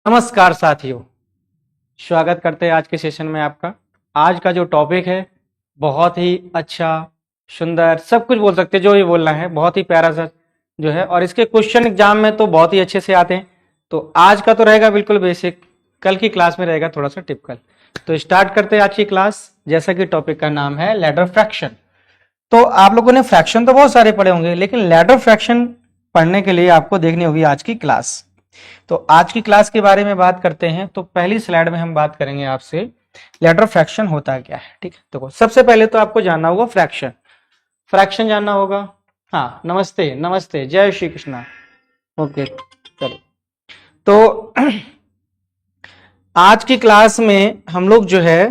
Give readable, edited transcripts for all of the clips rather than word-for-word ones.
नमस्कार साथियों, स्वागत करते हैं आज के सेशन में आपका। आज का जो टॉपिक है बहुत ही अच्छा, सुंदर, सब कुछ बोल सकते हैं, जो भी बोलना है, बहुत ही प्यारा सा जो है। और इसके क्वेश्चन एग्जाम में तो बहुत ही अच्छे से आते हैं। तो आज का तो रहेगा बिल्कुल बेसिक, कल की क्लास में रहेगा थोड़ा सा टिपिकल। तो स्टार्ट करते हैं आज की क्लास। जैसा कि टॉपिक का नाम है लैडर फ्रैक्शन। तो आप लोगों ने फ्रैक्शन तो बहुत सारे पढ़े होंगे, लेकिन लैडर फ्रैक्शन पढ़ने के लिए आपको देखनी होगी आज की क्लास। तो आज की क्लास के बारे में बात करते हैं। तो पहली स्लाइड में हम बात करेंगे आपसे लैडर फ्रैक्शन होता क्या है। ठीक है, देखो सबसे पहले तो आपको जानना होगा फ्रैक्शन। फ्रैक्शन जानना होगा। हाँ, नमस्ते नमस्ते, जय श्री कृष्णा। ओके, चलो। तो आज की क्लास में हम लोग जो है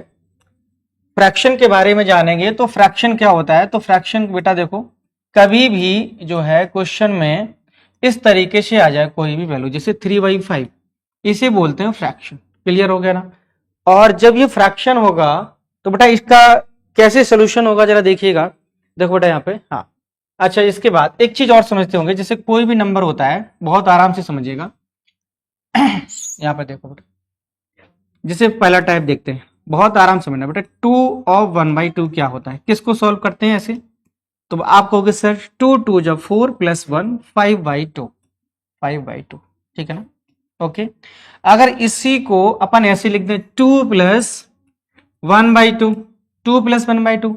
फ्रैक्शन के बारे में जानेंगे। तो फ्रैक्शन क्या होता है? तो फ्रैक्शन बेटा देखो, कभी भी जो है क्वेश्चन में इस तरीके से आ जाए कोई भी वैल्यू, जैसे 3/5, इसे बोलते हैं फ्रैक्शन। क्लियर हो गया ना? और जब ये फ्रैक्शन होगा तो बेटा इसका कैसे सोल्यूशन होगा जरा देखिएगा। देखो बेटा यहाँ पे, हाँ अच्छा, इसके बाद एक चीज और समझते होंगे, जैसे कोई भी नंबर होता है, बहुत आराम से समझिएगा। यहाँ पे देखो बेटा, जैसे पहला टाइप देखते हैं, बहुत आराम से समझना बेटा। 2/1/2 क्या होता है? किसको सॉल्व करते हैं ऐसे? तो आप कहोगे सर 2 जब 4 + 1 5/2, 5/2, ठीक है ना? ओके। अगर इसी को अपन ऐसे लिख दें 2 + 1/2, 2 + 1/2,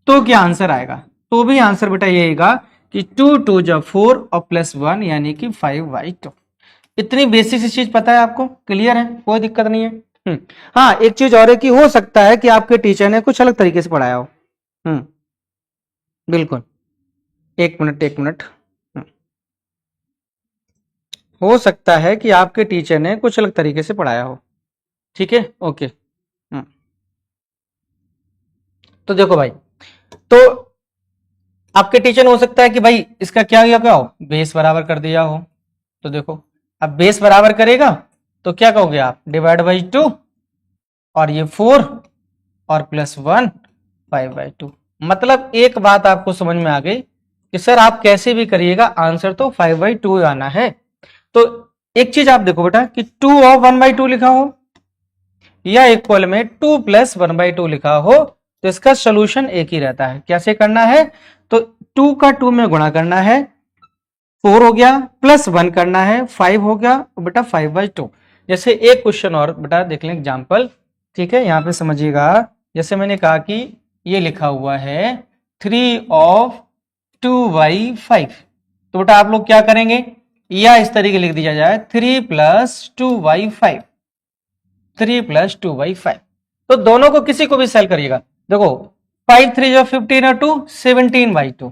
तो क्या आंसर आएगा? तो भी आंसर बेटा ये आएगा कि 2 जब 4 और +1 यानी कि 5/2। इतनी बेसिक सी चीज पता है आपको? क्लियर है, कोई दिक्कत नहीं है। हाँ, एक चीज और है कि हो सकता है कि आपके टीचर ने कुछ अलग तरीके से पढ़ाया हो। बिल्कुल, एक मिनट एक मिनट। हो सकता है कि आपके टीचर ने कुछ अलग तरीके से पढ़ाया हो। ठीक है, ओके। तो देखो भाई, तो आपके टीचर ने हो सकता है कि भाई इसका क्या किया, क्या हो, बेस बराबर कर दिया हो। तो देखो, अब बेस बराबर करेगा तो क्या कहोगे आप? /2, और ये 4 और +1 5/2। मतलब एक बात आपको समझ में आ गई कि सर आप कैसे भी करिएगा, आंसर तो 5/2 आना है। तो एक चीज आप देखो बेटा कि 2 और 1/2 लिखा हो या इक्वल में 2 + 1/2 लिखा हो, तो इसका सोल्यूशन एक ही रहता है। कैसे करना है? तो 2 का 2 में गुणा करना है, 4 हो गया, +1 करना है, 5 हो गया, बेटा 5/2। जैसे एक क्वेश्चन और बेटा देख लें एग्जाम्पल। ठीक है, यहां पे समझिएगा। जैसे मैंने कहा कि ये लिखा हुआ है 3/2/5। तो बेटा आप लोग क्या करेंगे, या इस तरीके लिख दिया जाए 3 + 2/5, 3 + 2/5। तो दोनों को किसी को भी सेल करिएगा। देखो 5 3 जो 15 और 2 17/2,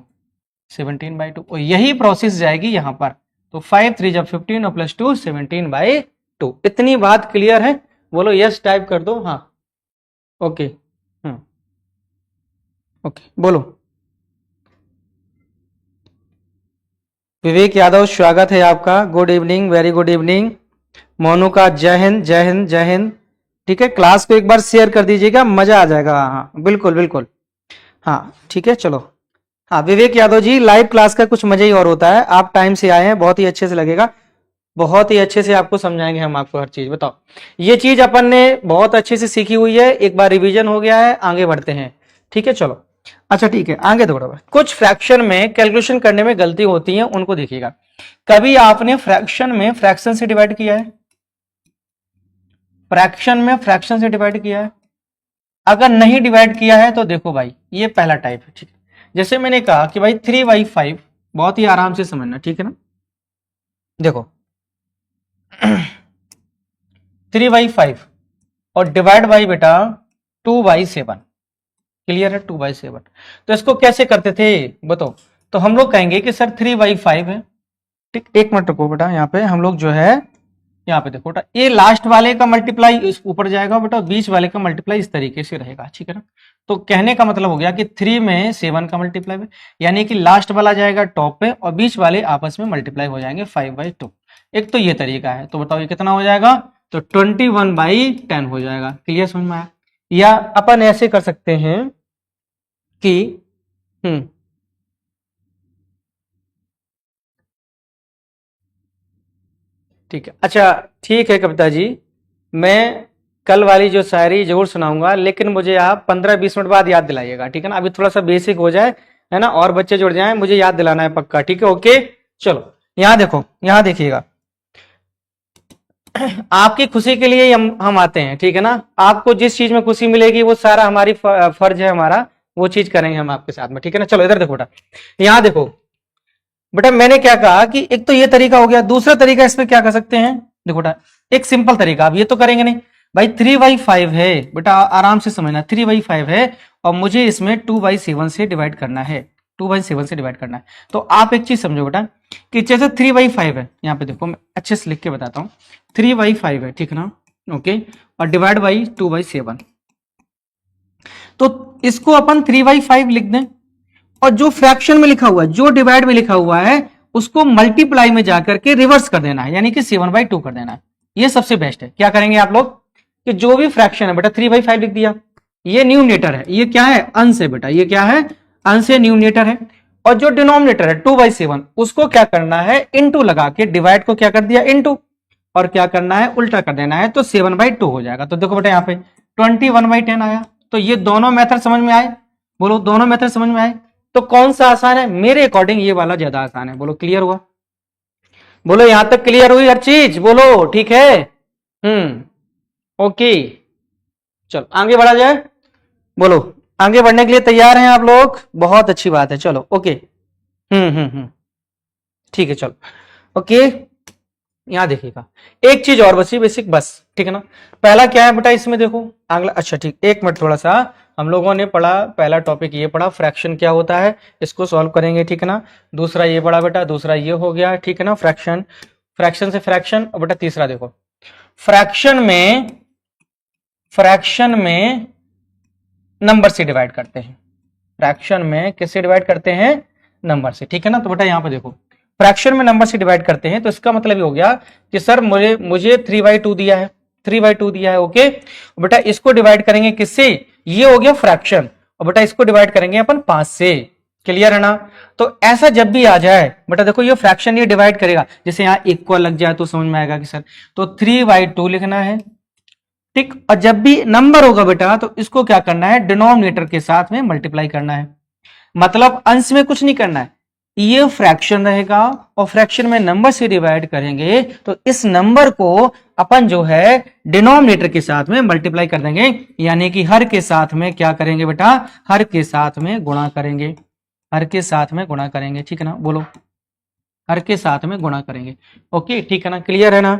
17/2, और यही प्रोसेस जाएगी यहां पर। तो 5 3 जब 15 और +2 17/2। इतनी बात क्लियर है? बोलो यस, टाइप कर दो। हाँ, ओके। ओके, बोलो। विवेक यादव, स्वागत है आपका। Good evening, very good evening. Monu का जय हिंद जय हिंद जय हिंद। ठीक है, क्लास को एक बार शेयर कर दीजिएगा, मजा आ जाएगा। हाँ बिल्कुल बिल्कुल। हाँ ठीक है, चलो। हाँ विवेक यादव जी, लाइव क्लास का कुछ मजा ही और होता है। आप टाइम से आए हैं, बहुत ही अच्छे से लगेगा, बहुत ही अच्छे से आपको समझाएंगे हम आपको हर चीज। बताओ, ये चीज अपन ने बहुत अच्छे से सीखी हुई है, एक बार रिवीजन हो गया है, आगे बढ़ते हैं। ठीक है, चलो। अच्छा ठीक है, आगे दौड़ो। कुछ फ्रैक्शन में कैलकुलेशन करने में गलती होती है, उनको देखिएगा। कभी आपने फ्रैक्शन में फ्रैक्शन से डिवाइड किया है? फ्रैक्शन में फ्रैक्शन से डिवाइड किया है? अगर नहीं डिवाइड किया है तो देखो भाई, ये पहला टाइप है। ठीक है, जैसे मैंने कहा कि भाई 3/5, बहुत ही आराम से समझना, ठीक है ना? देखो 3/5 और डिवाइड बाई बेटा 2/7। क्लियर है? 2/7। तो इसको कैसे करते थे बताओ? तो हम लोग कहेंगे कि सर 3/5 है। ठीक, एक मिनट रुको बेटा, यहाँ पे हम लोग जो है, यहाँ पे देखो बेटा, ये लास्ट वाले का मल्टीप्लाई इस ऊपर जाएगा बेटा, बीच वाले का मल्टीप्लाई इस तरीके से रहेगा। ठीक है ना? तो कहने का मतलब हो गया कि 3 में 7 का मल्टीप्लाई है, यानी कि लास्ट वाला जाएगा टॉप पे और बीच वाले आपस में मल्टीप्लाई हो जाएंगे 5/2। एक तो ये तरीका है। तो बताओ ये कितना हो जाएगा? तो 21/10 हो जाएगा। क्लियर, समझ में आया? या अपन ऐसे कर सकते हैं कि ठीक है, अच्छा ठीक है कविता जी, मैं कल वाली जो शायरी जरूर सुनाऊंगा, लेकिन मुझे आप 15-20 मिनट बाद याद दिलाइएगा, ठीक है ना। अभी थोड़ा सा बेसिक हो जाए, है ना, और बच्चे जुड़ जाएं, मुझे याद दिलाना है पक्का, ठीक है। ओके चलो, यहाँ देखो, यहाँ देखिएगा, आपकी खुशी के लिए हम आते हैं, ठीक है ना। आपको जिस चीज में खुशी मिलेगी वो सारा हमारी फर्ज है हमारा, वो चीज करेंगे हम आपके साथ में, ठीक है ना। चलो इधर देखो बेटा, यहाँ देखो बेटा, मैंने क्या कहा कि एक तो ये तरीका हो गया, दूसरा तरीका इसमें क्या कर सकते हैं, देखो बेटा, एक सिंपल तरीका, अब ये तो करेंगे नहीं भाई, 3/5 है बेटा, आराम से समझना, 3/5 है और मुझे इसमें 2/7 से डिवाइड करना है, 2/7 से डिवाइड करना है। तो आप एक चीज समझो बेटा, कि जैसे 3/5 है, यहाँ पे देखो मैं अच्छे से लिख के बताता हूँ, 3/5 है, ठीक ना, ओके, और डिवाइड बाई 2/7, तो इसको अपन 3/5 लिख दें, और जो फ्रैक्शन में लिखा हुआ है, जो डिवाइड में लिखा हुआ है, उसको मल्टीप्लाई में जाकर के रिवर्स कर देना है, यानी कि 7/2 कर देना है। ये सबसे बेस्ट है। क्या करेंगे आप लोग कि जो भी फ्रैक्शन है बेटा, 3/5 लिख दिया, ये न्यूमरेटर है, ये क्या है, अंश है बेटा, ये क्या है, अंश है, न्यूमरेटर है, और जो डिनोमिनेटर है 2/7, उसको क्या करना है, इनटू लगा के डिवाइड को क्या कर दिया, इनटू, और क्या करना है, उल्टा कर देना है, तो 7/2 हो जाएगा। तो देखो बेटा यहाँ पे 21/10 आया। तो ये दोनों मेथड समझ में आए, बोलो दोनों मेथड समझ में आए। तो कौन सा आसान है, मेरे अकॉर्डिंग ये वाला ज्यादा आसान है। बोलो क्लियर हुआ, बोलो यहां तक क्लियर हुई हर चीज, बोलो ठीक है। ओके, चलो आगे बढ़ा जाए, बोलो आगे बढ़ने के लिए तैयार हैं आप लोग, बहुत अच्छी बात है, चलो ओके। ठीक है चलो, ओके, यहां देखिएगा, एक चीज और बची बेसिक, बस ठीक है ना। पहला क्या है बेटा इसमें देखो, अगला, अच्छा ठीक, एक मिनट, थोड़ा सा हम लोगों ने पढ़ा, पहला टॉपिक ये पढ़ा फ्रैक्शन क्या होता है, इसको सॉल्व करेंगे, ठीक है ना। दूसरा ये पढ़ा बेटा, दूसरा ये हो गया, ठीक है ना, फ्रैक्शन, फ्रैक्शन से फ्रैक्शन। और बेटा तीसरा देखो, फ्रैक्शन में नंबर से डिवाइड करते हैं, फ्रैक्शन में किससे डिवाइड करते हैं, नंबर से, ठीक है ना। तो बेटा यहां पर देखो, फ्रैक्शन में नंबर से डिवाइड करते हैं, तो इसका मतलब ये हो गया कि सर मुझे 3/2 दिया है, 3/2 दिया है, ओके। बेटा इसको डिवाइड करेंगे किससे, ये हो गया फ्रैक्शन, और बेटा इसको डिवाइड करेंगे अपन 5 से, क्लियर है ना। तो ऐसा जब भी आ जाए बेटा, देखो ये फ्रैक्शन ये डिवाइड करेगा, जैसे यहाँ इक्वल लग जाए तो समझ में आएगा कि सर, तो 3/2 लिखना है, ठीक। और जब भी नंबर होगा बेटा, तो इसको क्या करना है, डिनोमिनेटर के साथ में मल्टीप्लाई करना है, मतलब अंश में कुछ नहीं करना है, ये फ्रैक्शन रहेगा, और फ्रैक्शन में नंबर से डिवाइड करेंगे, तो इस नंबर को अपन जो है डिनोमिनेटर के साथ में मल्टीप्लाई कर देंगे, यानी कि हर के साथ में क्या करेंगे बेटा, हर के साथ में गुणा करेंगे, हर के साथ में गुणा करेंगे, ठीक है ना, बोलो हर के साथ में गुणा करेंगे, ओके, ठीक है ना, क्लियर है ना,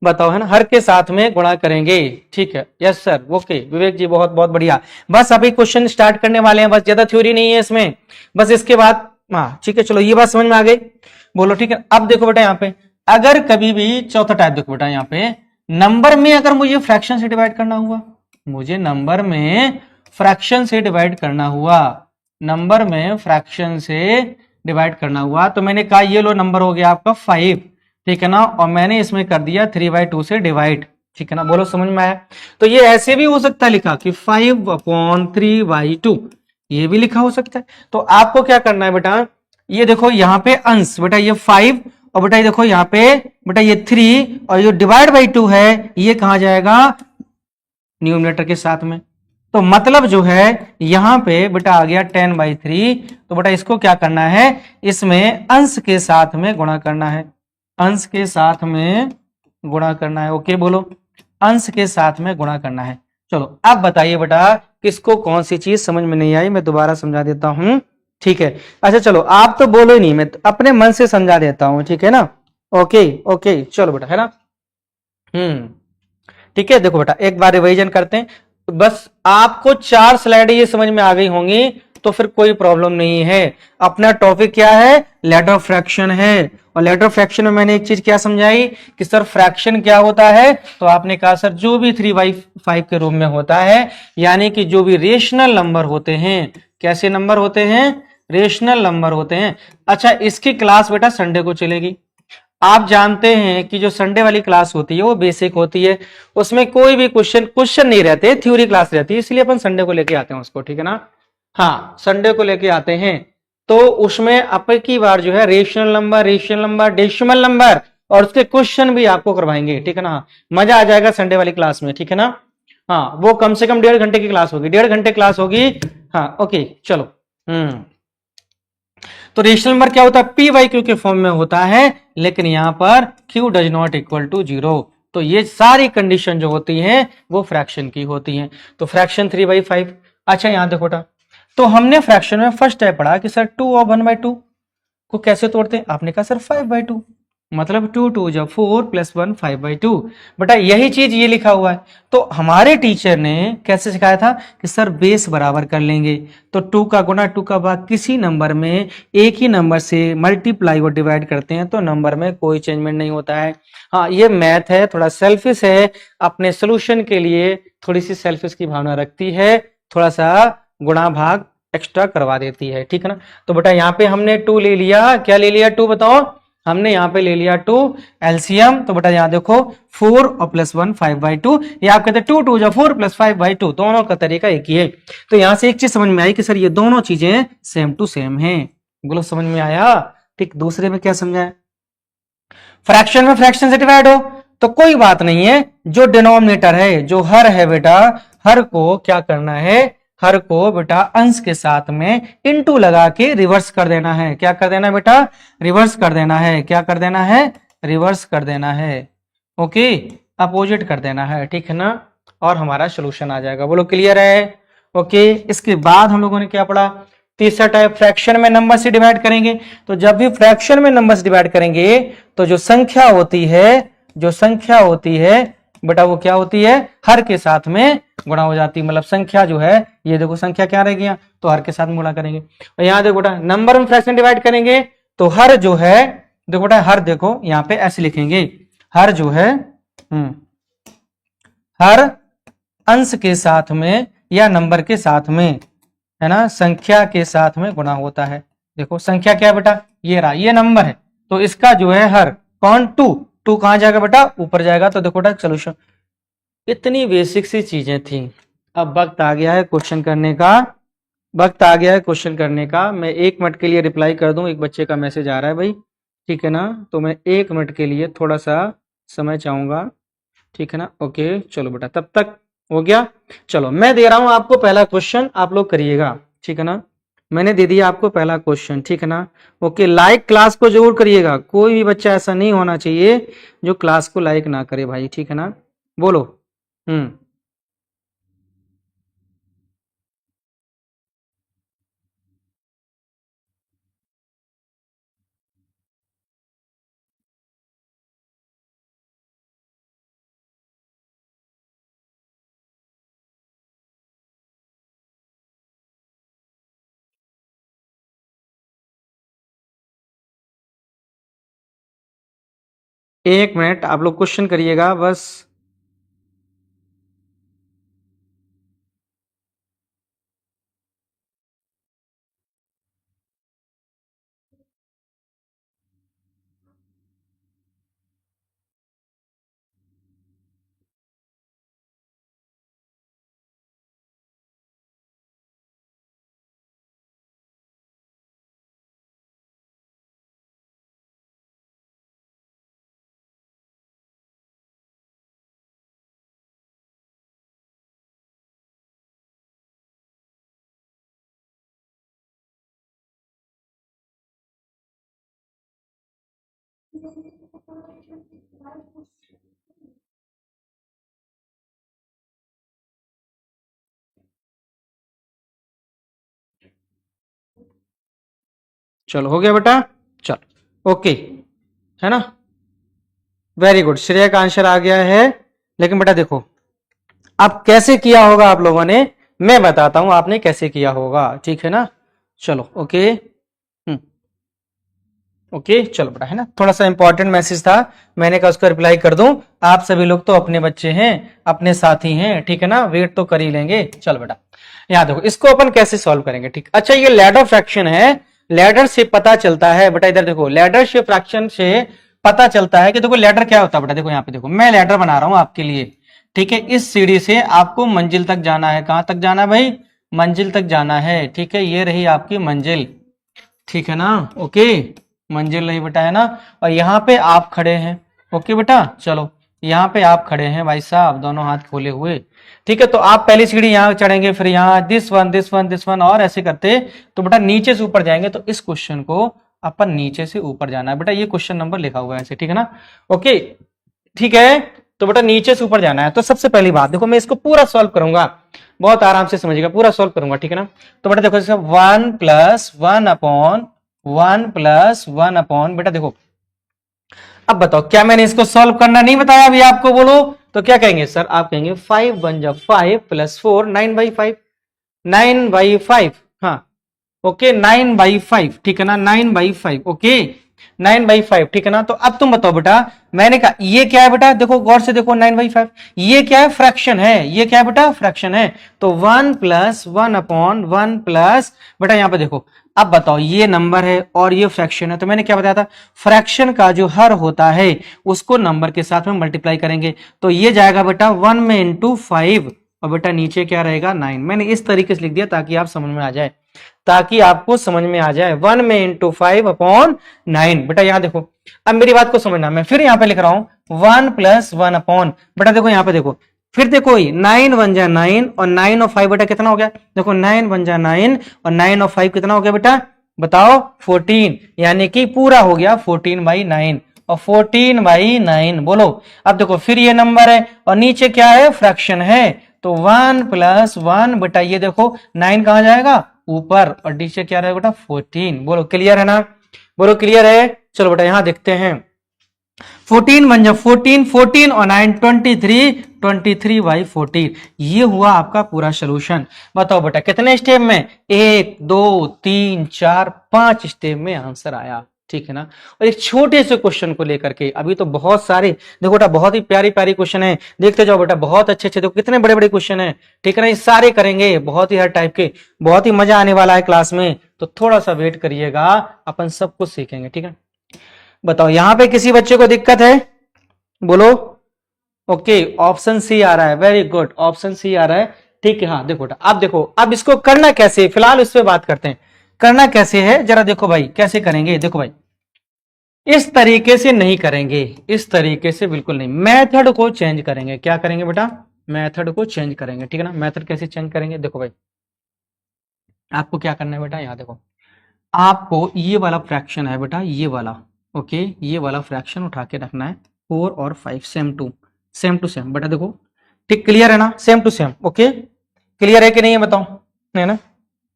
बताओ, है ना, हर के साथ में गुणा करेंगे, ठीक है, यस सर, ओके विवेक जी, बहुत बहुत बढ़िया। बस अभी क्वेश्चन स्टार्ट करने वाले हैं, बस ज्यादा थ्योरी नहीं है इसमें, बस इसके बाद, हाँ ठीक है, चलो ये बात समझ में आ गई, बोलो ठीक है। अब देखो बेटा यहाँ पे, अगर कभी भी चौथा टाइप देखो बेटा, यहाँ पे नंबर में अगर मुझे फ्रैक्शन से डिवाइड करना हुआ, मुझे नंबर में फ्रैक्शन से डिवाइड करना हुआ, नंबर में फ्रैक्शन से डिवाइड करना हुआ, तो मैंने कहा ये लो नंबर हो गया आपका 5, ठीक है ना, और मैंने इसमें कर दिया 3/2 से डिवाइड, ठीक है ना, बोलो समझ में आया। तो ये ऐसे भी हो सकता है लिखा कि 5/3/2, ये भी लिखा हो सकता है। तो आपको क्या करना है बेटा, ये देखो यहाँ पे अंश बेटा ये 5, और बेटा ये देखो यहाँ पे बेटा ये 3, और ये डिवाइड बाई 2 है, ये कहां जाएगा, न्यूमरेटर के साथ में। तो मतलब जो है यहां पे बेटा आ गया 10/3, तो बेटा इसको क्या करना है, इसमें अंश के साथ में गुणा करना है, अंश के साथ में गुणा करना है, ओके बोलो, अंश के साथ में गुणा करना है। चलो अब बताइए बेटा, किसको कौन सी चीज समझ में नहीं आई, मैं दोबारा समझा देता हूं, ठीक है। अच्छा चलो आप तो बोलो ही नहीं, मैं तो अपने मन से समझा देता हूं, ठीक है ना, ओके ओके, चलो बेटा, है ना, ठीक है। देखो बेटा एक बार रिवीजन करते हैं, बस आपको 4 स्लाइड ये समझ में आ गई होंगी, तो फिर कोई प्रॉब्लम नहीं है। अपना टॉपिक क्या है, लेटर ऑफ फ्रैक्शन है, और लेटर ऑफ फ्रैक्शन में मैंने एक चीज क्या समझाई कि सर फ्रैक्शन क्या होता है, तो आपने कहा सर जो भी 3/5 के रूप में होता है, यानी कि जो भी रेशनल नंबर होते हैं, कैसे नंबर होते हैं, रेशनल नंबर होते हैं। अच्छा इसकी क्लास बेटा संडे को चलेगी, आप जानते हैं कि जो संडे वाली क्लास होती है वो बेसिक होती है, उसमें कोई भी क्वेश्चन नहीं रहते, थ्योरी क्लास रहती है, इसलिए अपन संडे को लेके आते हैं उसको, ठीक है ना, हाँ संडे को लेके आते हैं। तो उसमें अब की बार जो है रेशनल नंबर, डेसिमल नंबर और उसके क्वेश्चन भी आपको करवाएंगे, ठीक है ना। मजा आ जाएगा संडे वाली क्लास में, ठीक है ना। हाँ, वो कम से कम 1.5 घंटे की क्लास होगी, 1.5 घंटे क्लास होगी। हाँ ओके चलो। तो रेशनल नंबर क्या होता है, पी वाई क्यू के फॉर्म में होता है, लेकिन यहां पर Q does not equal to 0। तो ये सारी कंडीशन जो होती हैं वो फ्रैक्शन की होती हैं। तो फ्रैक्शन 3/5। अच्छा यहां देखो बेटा, तो हमने फ्रैक्शन में फर्स्ट टाइप पढ़ा कि सर 2 और 1/2 को कैसे तोड़ते हैं, आपने कहा सर 5/2, मतलब 2 2 जब 4 + 1 5/2। बेटा यही चीज ये लिखा हुआ है। तो हमारे टीचर ने कैसे सिखाया था कि सर बेस बराबर कर लेंगे, तो 2 का गुना 2 का भाग किसी नंबर में एक ही नंबर से मल्टीप्लाई और डिवाइड करते हैं तो नंबर में कोई चेंजमेंट नहीं होता है। हाँ ये मैथ है, थोड़ा सेल्फिश है, अपने सोल्यूशन के लिए थोड़ी सी सेल्फिश की भावना रखती है, थोड़ा सा गुणा भाग एक्स्ट्रा करवा देती है, ठीक है ना। तो बेटा यहाँ पे हमने 2 ले लिया, क्या ले लिया 2 बताओ, हमने यहाँ पे ले लिया 2 एलसीएम। तो बेटा यहाँ देखो 4 और +1 5/2, ये आप कहते 2 2 4 + 5/2, दोनों का तरीका एक ही है। तो यहां से एक चीज समझ में आई कि सर ये दोनों चीजें सेम टू सेम हैं। बोलो समझ में आया। ठीक, दूसरे में क्या समझाया, फ्रैक्शन में फ्रैक्शन से डिवाइड हो तो कोई बात नहीं है, जो डिनोमिनेटर है, जो हर है बेटा, हर को क्या करना है, हर को बेटा अंश के साथ में इनटू लगा के रिवर्स कर देना है। क्या कर देना है बेटा, रिवर्स कर देना है। क्या कर देना है, रिवर्स कर देना है, ओके, अपोजिट कर देना है, ठीक है ना। और हमारा सोल्यूशन आ जाएगा। बोलो क्लियर है, ओके। इसके बाद हम लोगों ने क्या पढ़ा, तीसरा टाइप फ्रैक्शन में नंबर से डिवाइड करेंगे। तो जब भी फ्रैक्शन में नंबर से डिवाइड करेंगे तो जो संख्या होती है, जो संख्या होती है बेटा वो क्या होती है, हर के साथ में गुणा हो जाती है। मतलब संख्या जो है, ये देखो संख्या क्या रहेगी यहाँ, तो हर के साथ गुणा करेंगे। और यहाँ देखो बेटा नंबर में फ्रैक्शन डिवाइड करेंगे तो हर जो है, देखो बेटा हर देखो यहाँ पे ऐसे लिखेंगे, हर जो है हर अंश के साथ में या नंबर के साथ में, है ना, संख्या के साथ में गुणा होता है। देखो संख्या क्या है बेटा, ये रहा, ये नंबर है, तो इसका जो है हर, कौन 2, 2 कहां जाएगा बेटा, ऊपर जाएगा। तो देखो बेटा सोल्यूशन, इतनी बेसिक सी चीजें थी। अब वक्त आ गया है क्वेश्चन करने का, वक्त आ गया है क्वेश्चन करने का। मैं 1 मिनट के लिए रिप्लाई कर दूं, एक बच्चे का मैसेज आ रहा है भाई, ठीक है ना। तो मैं 1 मिनट के लिए थोड़ा सा समय चाहूंगा, ठीक है ना। ओके चलो बेटा, तब तक हो गया। चलो मैं दे रहा हूं आपको पहला क्वेश्चन, आप लोग करिएगा, ठीक है ना। मैंने दे दिया आपको पहला क्वेश्चन, ठीक है ना। ओके, लाइक क्लास को जरूर करिएगा, कोई भी बच्चा ऐसा नहीं होना चाहिए जो क्लास को लाइक ना करे भाई, ठीक है ना। बोलो। हम्म, एक मिनट आप लोग क्वेश्चन करिएगा बस। चलो हो गया बेटा, चलो ओके, है ना। वेरी गुड, श्रेया का आंसर आ गया है। लेकिन बेटा देखो, अब कैसे किया होगा आप लोगों ने, मैं बताता हूं आपने कैसे किया होगा, ठीक है ना। चलो ओके, ओके चलो बेटा, है ना, थोड़ा सा इंपॉर्टेंट मैसेज था, मैंने कहा उसका रिप्लाई कर दूं। आप सभी लोग तो अपने बच्चे हैं, अपने साथी हैं, ठीक है ना, वेट तो कर ही लेंगे। चलो बेटा यहाँ देखो, इसको अपन कैसे सॉल्व करेंगे, ठीक। अच्छा ये लैडर फ्रैक्शन है, लैडर से पता चलता है बेटा, इधर देखो लैडर से फ्रैक्शन से पता चलता है कि देखो लैडर क्या होता है बेटा। देखो यहाँ पे देखो, मैं लैडर बना रहा हूं आपके लिए, ठीक है। इस सीढ़ी से आपको मंजिल तक जाना है, कहां तक जाना है भाई, मंजिल तक जाना है, ठीक है। ये रही आपकी मंजिल, ठीक है ना, ओके। मंजिल रही बेटा, है ना। और यहाँ पे आप खड़े हैं, ओके बेटा। चलो यहाँ पे आप खड़े हैं भाई साहब, दोनों हाथ खोले हुए, ठीक है। तो आप पहली सीढ़ी यहाँ चढ़ेंगे, फिर यहाँ this one this one this one, और ऐसे करते तो बेटा नीचे से ऊपर जाएंगे। तो इस क्वेश्चन को अपन नीचे से ऊपर जाना है बेटा, ये क्वेश्चन नंबर लिखा हुआ है ऐसे, ठीक है ना, ओके, ठीक है। तो बेटा नीचे से ऊपर जाना है। तो सबसे पहली बात देखो, मैं इसको पूरा सॉल्व करूंगा, बहुत आराम से समझिएगा, पूरा सॉल्व करूंगा, ठीक है ना। तो बेटा देखो, 1 + 1 बेटा देखो, अब बताओ क्या मैंने इसको सॉल्व करना नहीं बताया अभी आपको? बोलो तो क्या कहेंगे सर? आप कहेंगे 5 1 जा 5 + 4 9/5, 9/5, हाँ ओके, 9/5, ठीक है ना, 9/5, ओके, 9/5, ठीक है ना। तो अब तुम बताओ बेटा, मैंने कहा ये क्या है बेटा, देखो गौर से देखो, 9/5 ये क्या है? फ्रैक्शन है। ये क्या है बेटा? फ्रैक्शन है। तो 1 + 1/1 प्लस, बेटा यहां पे देखो, अब बताओ ये नंबर है और ये फ्रैक्शन है, तो मैंने क्या बताया था? फ्रैक्शन का जो हर होता है उसको नंबर के साथ में मल्टीप्लाई करेंगे। तो ये जाएगा बेटा 1 में इंटू 5, और बेटा नीचे क्या रहेगा? 9। मैंने इस तरीके से लिख दिया ताकि आप समझ में आ जाए, ताकि आपको समझ में आ जाए। 1 में इंटू 5/9। बेटा यहां देखो, अब मेरी बात को समझना, मैं फिर यहां पे लिख रहा हूं 1 + 1/, बेटा देखो यहां पे देखो, फिर देखो 9 1 जा 9, और 9 और 5 बेटा कितना हो गया? देखो 9 1 जा 9, और 9 और 5 कितना हो गया बेटा? बताओ 14, यानी कि पूरा हो गया 14/9, और 14/9 बोलो। अब देखो फिर ये नंबर है और नीचे क्या है? फ्रैक्शन है। तो 1 + 1 बेटा, ये देखो 9 कहां जाएगा? ऊपर, और नीचे क्या रहेगा बेटा? 14। बोलो क्लियर है ना? बोलो क्लियर है? चलो बेटा यहां देखते हैं, 14 1 जा 14, 14 और 9 23, 23/14। ये हुआ आपका पूरा सोल्यूशन। बताओ बेटा कितने स्टेप में? 1 2 3 4 5 स्टेप में आंसर आया, ठीक है ना। और एक छोटे से क्वेश्चन को लेकर के, अभी तो बहुत सारे देखो बेटा, बहुत ही प्यारी प्यारी क्वेश्चन है, देखते जाओ बेटा, बहुत अच्छे अच्छे, देखो कितने बड़े बड़े क्वेश्चन है, ठीक है ना। ये सारे करेंगे, बहुत ही हर टाइप के, बहुत ही मजा आने वाला है क्लास में। तो थोड़ा सा वेट करिएगा, अपन सब कुछ सीखेंगे, ठीक है। बताओ यहां पे किसी बच्चे को दिक्कत है? बोलो। ओके, ऑप्शन सी आ रहा है, वेरी गुड, ऑप्शन सी आ रहा है, ठीक है। हाँ देखो बेटा, अब देखो, अब इसको करना कैसे, फिलहाल इस पे बात करते हैं, करना कैसे है जरा देखो भाई, कैसे करेंगे? देखो भाई, इस तरीके से नहीं करेंगे, इस तरीके से बिल्कुल नहीं, मेथड को चेंज करेंगे। क्या करेंगे बेटा? मेथड को चेंज करेंगे, ठीक है ना। मेथड कैसे चेंज करेंगे? देखो भाई, आपको क्या करना है बेटा, यहां देखो, आपको ये वाला फ्रैक्शन है बेटा, ये वाला, ओके, ये वाला फ्रैक्शन उठा के रखना है। 4 और 5 सेम टू सेम बेटा देखो, ठीक, क्लियर है ना? Same to same, okay, clear है कि नहीं है बताओ, है ना?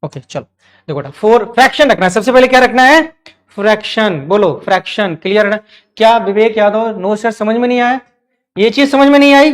ओके चलो देखो बेटा, 4 फ्रैक्शन रखना है, सबसे पहले क्या रखना है? फ्रैक्शन, बोलो फ्रैक्शन, क्लियर है ना? क्या विवेक यादव, नो सर समझ में नहीं आया, ये चीज समझ में नहीं आई?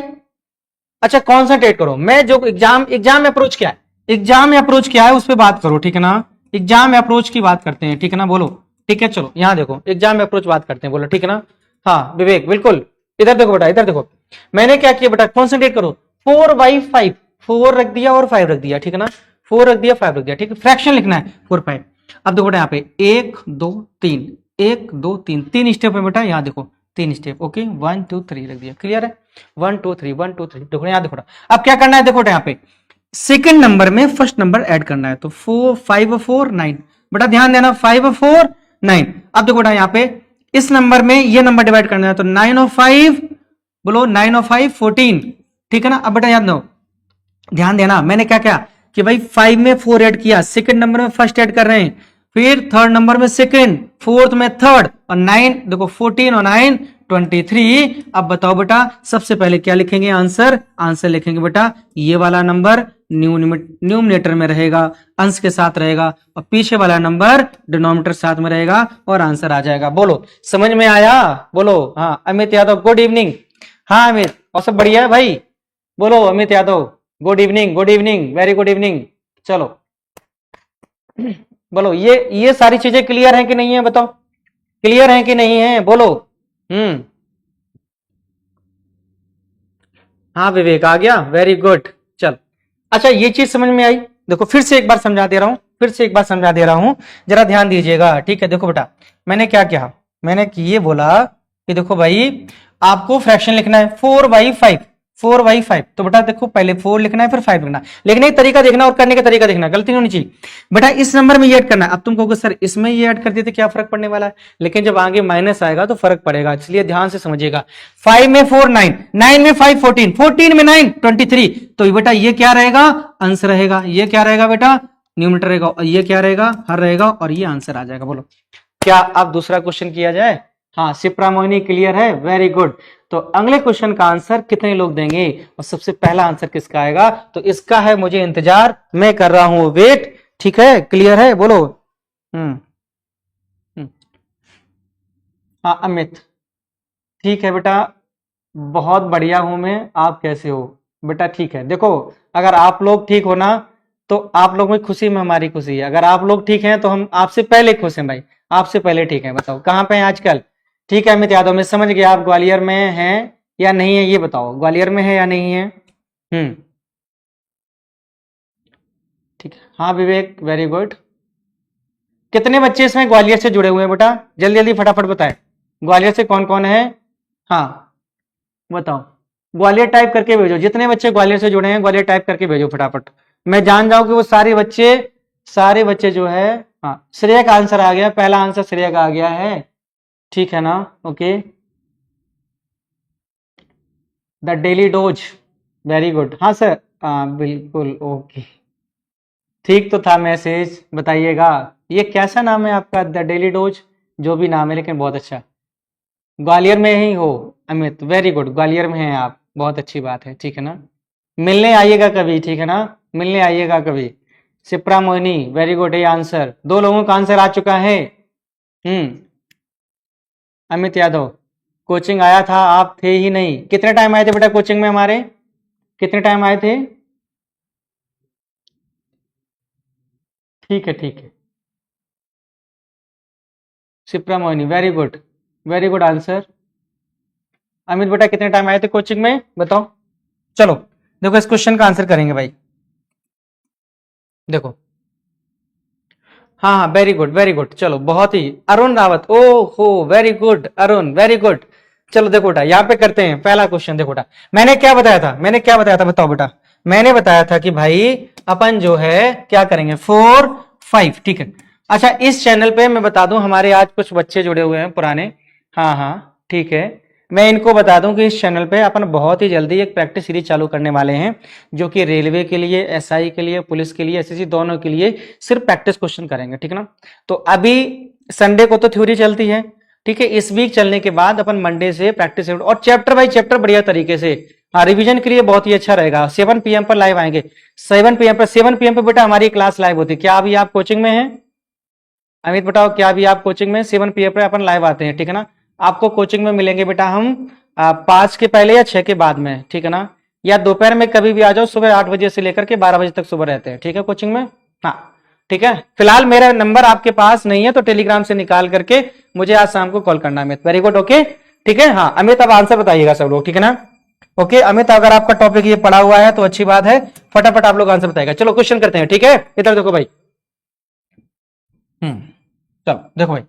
अच्छा कॉन्सेंट्रेट करो, मैं जो एग्जाम में अप्रोच क्या है, एग्जाम में अप्रोच क्या है उस पर बात करो, ठीक है ना। एग्जाम में अप्रोच की बात करते हैं, ठीक है ना, बोलो, ठीक है। चलो यहां देखो, एग्जाम में अप्रोच बात करते हैं, बोलो, ठीक है ना। हाँ विवेक बिल्कुल, इधर देखो बेटा, इधर देखो, मैंने क्या किया बेटा, कॉन्सेंट्रेट करो, 4/5, 4 रख दिया और 5 रख दिया, ठीक है ना, 4 रख दिया 5 रख दिया, ठीक है, फ्रैक्शन लिखना है 4 5। अब देखो बेटा यहाँ पे 1 2 3, 1 2 3, 3 स्टेप है बेटा, यहाँ देखो 3 स्टेप, ओके, 1 2 3 रख दिया, क्लियर है, 1 2 3 1 2 3, देखो यहाँ देखो, अब क्या करना है, देखो यहाँ पे सेकंड नंबर में फर्स्ट नंबर ऐड करना है, तो 4 5 4 9, बेटा ध्यान देना, 5 4 9। अब देखो बेटा यहाँ पे इस नंबर में ये नंबर डिवाइड करना है, तो 9 और 5, बोलो 9 और 5 14, ठीक है ना। अब बेटा याद दो, ध्यान देना, मैंने क्या क्या कि भाई 5 में 4 ऐड किया, सेकंड नंबर में फर्स्ट ऐड कर रहे हैं, फिर थर्ड नंबर में सेकंड, फोर्थ में थर्ड, और 9 देखो 14 और 9 23। अब बताओ बेटा सबसे पहले क्या लिखेंगे? आंसर, आंसर लिखेंगे बेटा ये वाला नंबर न्यूमरेटर में रहेगा, अंश के साथ रहेगा, और पीछे वाला नंबर डिनोमिनेटर साथ में रहेगा, और आंसर आ जाएगा। बोलो समझ में आया? बोलो हाँ। अमित यादव गुड इवनिंग, हाँ अमित, और सब बढ़िया है भाई? बोलो Amit Yadav good evening, good evening, very good evening. चलो बोलो, ये सारी चीजें क्लियर है कि नहीं है? बताओ क्लियर है कि नहीं है? बोलो। हाँ विवेक आ गया, वेरी गुड। चल अच्छा, ये चीज समझ में आई? देखो फिर से एक बार समझा दे रहा हूं, फिर से एक बार समझा दे रहा हूं, जरा ध्यान दीजिएगा, ठीक है। देखो बेटा मैंने क्या किया, मैंने ये बोला कि देखो भाई आपको फ्रैक्शन लिखना है 4/5, 4/5। तो बेटा देखो पहले 4 लिखना है फिर 5 लिखना है, लिखने का तरीका देखना और करने का तरीका देखना, गलती नहीं होनी चाहिए। बेटा इस नंबर में ये ऐड करना है। अब तुम कहोगे सर इसमें ये ऐड कर दिए तो क्या फर्क पड़ने वाला है, लेकिन जब आगे माइनस आएगा तो फर्क पड़ेगा, इसलिए ध्यान से समझिएगा। 5 में 4 9, 9 में 5 14, 14 में 9 23। तो बेटा ये क्या रहेगा, अंश रहेगा। ये क्या रहेगा बेटा, न्यूमरेटर रहेगा। और ये क्या रहेगा, हर रहेगा। और ये आंसर आ जाएगा। बोलो क्या अब दूसरा क्वेश्चन किया जाए। हाँ शिप्रा मोहिनी क्लियर है, वेरी गुड। तो अगले क्वेश्चन का आंसर कितने लोग देंगे और सबसे पहला आंसर किसका आएगा, तो इसका है मुझे इंतजार, मैं कर रहा हूं वेट। ठीक है, क्लियर है, बोलो। हाँ अमित, ठीक है बेटा, बहुत बढ़िया हूं मैं, आप कैसे हो बेटा। ठीक है, देखो अगर आप लोग ठीक हो ना तो आप लोग में खुशी में हमारी खुशी है, अगर आप लोग ठीक हैं तो हम आपसे पहले खुश हैं भाई, आपसे पहले ठीक है। बताओ कहाँ पे हैं आजकल। ठीक है अमित यादव, मैं समझ गया आप ग्वालियर में हैं या नहीं है, ये बताओ ग्वालियर में है या नहीं है। ठीक है, हाँ विवेक वेरी गुड। कितने बच्चे इसमें ग्वालियर से जुड़े हुए हैं बेटा, जल्दी जल्दी फटाफट बताएं, ग्वालियर से कौन कौन है। हाँ बताओ, ग्वालियर टाइप करके भेजो, जितने बच्चे ग्वालियर से जुड़े हैं ग्वालियर टाइप करके भेजो फटाफट, मैं जान जाऊं कि वो सारे बच्चे जो है। हाँ श्रेया का आंसर आ गया, पहला आंसर श्रेया का आ गया है, ठीक है ना। Okay, the daily dose, very good. हाँ सर, हाँ बिल्कुल ओके, ठीक तो था मैसेज, बताइएगा ये कैसा नाम है आपका, द डेली डोज, जो भी नाम है लेकिन बहुत अच्छा। ग्वालियर में ही हो अमित, वेरी गुड, ग्वालियर में हैं आप, बहुत अच्छी बात है, ठीक है ना। मिलने आइएगा कभी, ठीक है ना, मिलने आइएगा कभी। शिप्रा मोहिनी वेरी गुड, ये आंसर, दो लोगों का आंसर आ चुका है। अमित यादव, कोचिंग आया था, आप थे ही नहीं, कितने टाइम आए थे बेटा कोचिंग में हमारे, कितने टाइम आए थे। ठीक है ठीक है, Shipra Mohini very good answer. Amit बेटा कितने टाइम आए थे कोचिंग में, बताओ। चलो देखो इस क्वेश्चन का आंसर करेंगे भाई, देखो। हाँ हाँ वेरी गुड, चलो बहुत ही, अरुण रावत, ओ हो very good Arun, very good. चलो देखो बेटा यहाँ पे करते हैं पहला क्वेश्चन। देखो बेटा मैंने क्या बताया था बताओ बेटा। मैंने बताया था कि भाई अपन जो है क्या करेंगे, 4 5, ठीक है। अच्छा इस चैनल पे मैं बता दूं, हमारे आज कुछ बच्चे जुड़े हुए हैं पुराने, हाँ हाँ ठीक है, मैं इनको बता दूं कि इस चैनल पे अपन बहुत ही जल्दी एक प्रैक्टिस सीरीज चालू करने वाले हैं, जो कि रेलवे के लिए, एसआई के लिए, पुलिस के लिए, एसएससी दोनों के लिए सिर्फ प्रैक्टिस क्वेश्चन करेंगे, ठीक है ना। तो अभी संडे को तो थ्योरी चलती है, ठीक है, इस वीक चलने के बाद अपन मंडे से प्रैक्टिस और चैप्टर बाई चैप्टर बढ़िया तरीके से, हाँ रिवीजन के लिए बहुत ही अच्छा रहेगा। 7 PM पर लाइव आएंगे, 7 PM पर बेटा हमारी क्लास लाइव होती है। क्या अभी आप कोचिंग में हैं अमित, बताओ क्या अभी आप कोचिंग में, 7 PM पर अपन लाइव आते हैं, ठीक है ना। आपको कोचिंग में मिलेंगे बेटा हम 5 के पहले या 6 के बाद में, ठीक है ना, या दोपहर में कभी भी आ जाओ, सुबह 8 बजे से लेकर के 12 बजे तक सुबह रहते हैं, ठीक है कोचिंग में। हाँ ठीक है, फिलहाल मेरा नंबर आपके पास नहीं है तो टेलीग्राम से निकाल करके मुझे आज शाम को कॉल करना अमित, वेरी गुड ओके, ठीक है। हाँ अमित अब आंसर बताइएगा सब लोग, ठीक है ना। ओके अमित, अगर आपका टॉपिक ये पढ़ा हुआ है तो अच्छी बात है, फटाफट आप लोग आंसर बताएगा। चलो क्वेश्चन करते हैं, ठीक है, इधर देखो भाई। चलो देखो भाई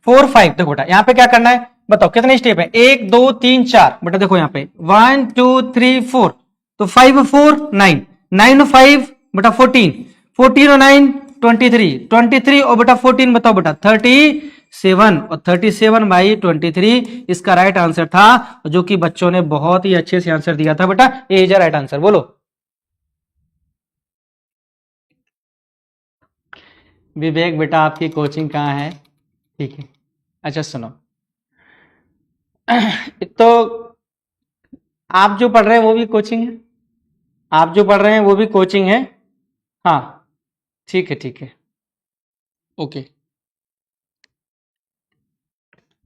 4 5, देखो बेटा यहाँ पे क्या करना है बताओ, कितने स्टेप है, 1 2 3 4, बेटा देखो यहाँ पे 1 2 3 4, तो 5 4 9, 9 5 बेटा 14, 14 और 9 23, 23 और बेटा 14 बताओ बेटा 37, और 37 बाई 23 इसका राइट आंसर था, जो कि बच्चों ने बहुत ही अच्छे से आंसर दिया था बेटा, ये इज राइट आंसर, बोलो। विवेक बेटा आपकी कोचिंग कहाँ है, ठीक है। अच्छा सुनो तो आप जो पढ़ रहे हैं वो भी कोचिंग है, आप जो पढ़ रहे हैं वो भी कोचिंग है, हाँ ठीक है ओके,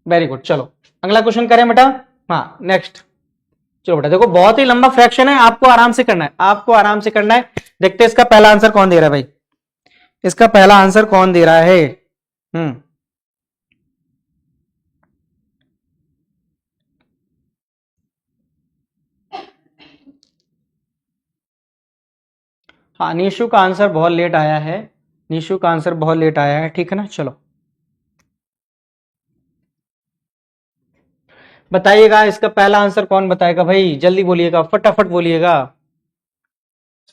वेरी गुड। चलो अगला क्वेश्चन करें बेटा, हाँ नेक्स्ट। चलो बेटा देखो बहुत ही लंबा फ्रैक्शन है, आपको आराम से करना है, आपको आराम से करना है। देखते हैं इसका पहला आंसर कौन दे रहा है भाई, इसका पहला आंसर कौन दे रहा है। हाँ निशु का आंसर बहुत लेट आया है, निशु का आंसर बहुत लेट आया है, ठीक है ना। चलो बताइएगा इसका पहला आंसर कौन बताएगा भाई, जल्दी बोलिएगा, फटाफट बोलिएगा।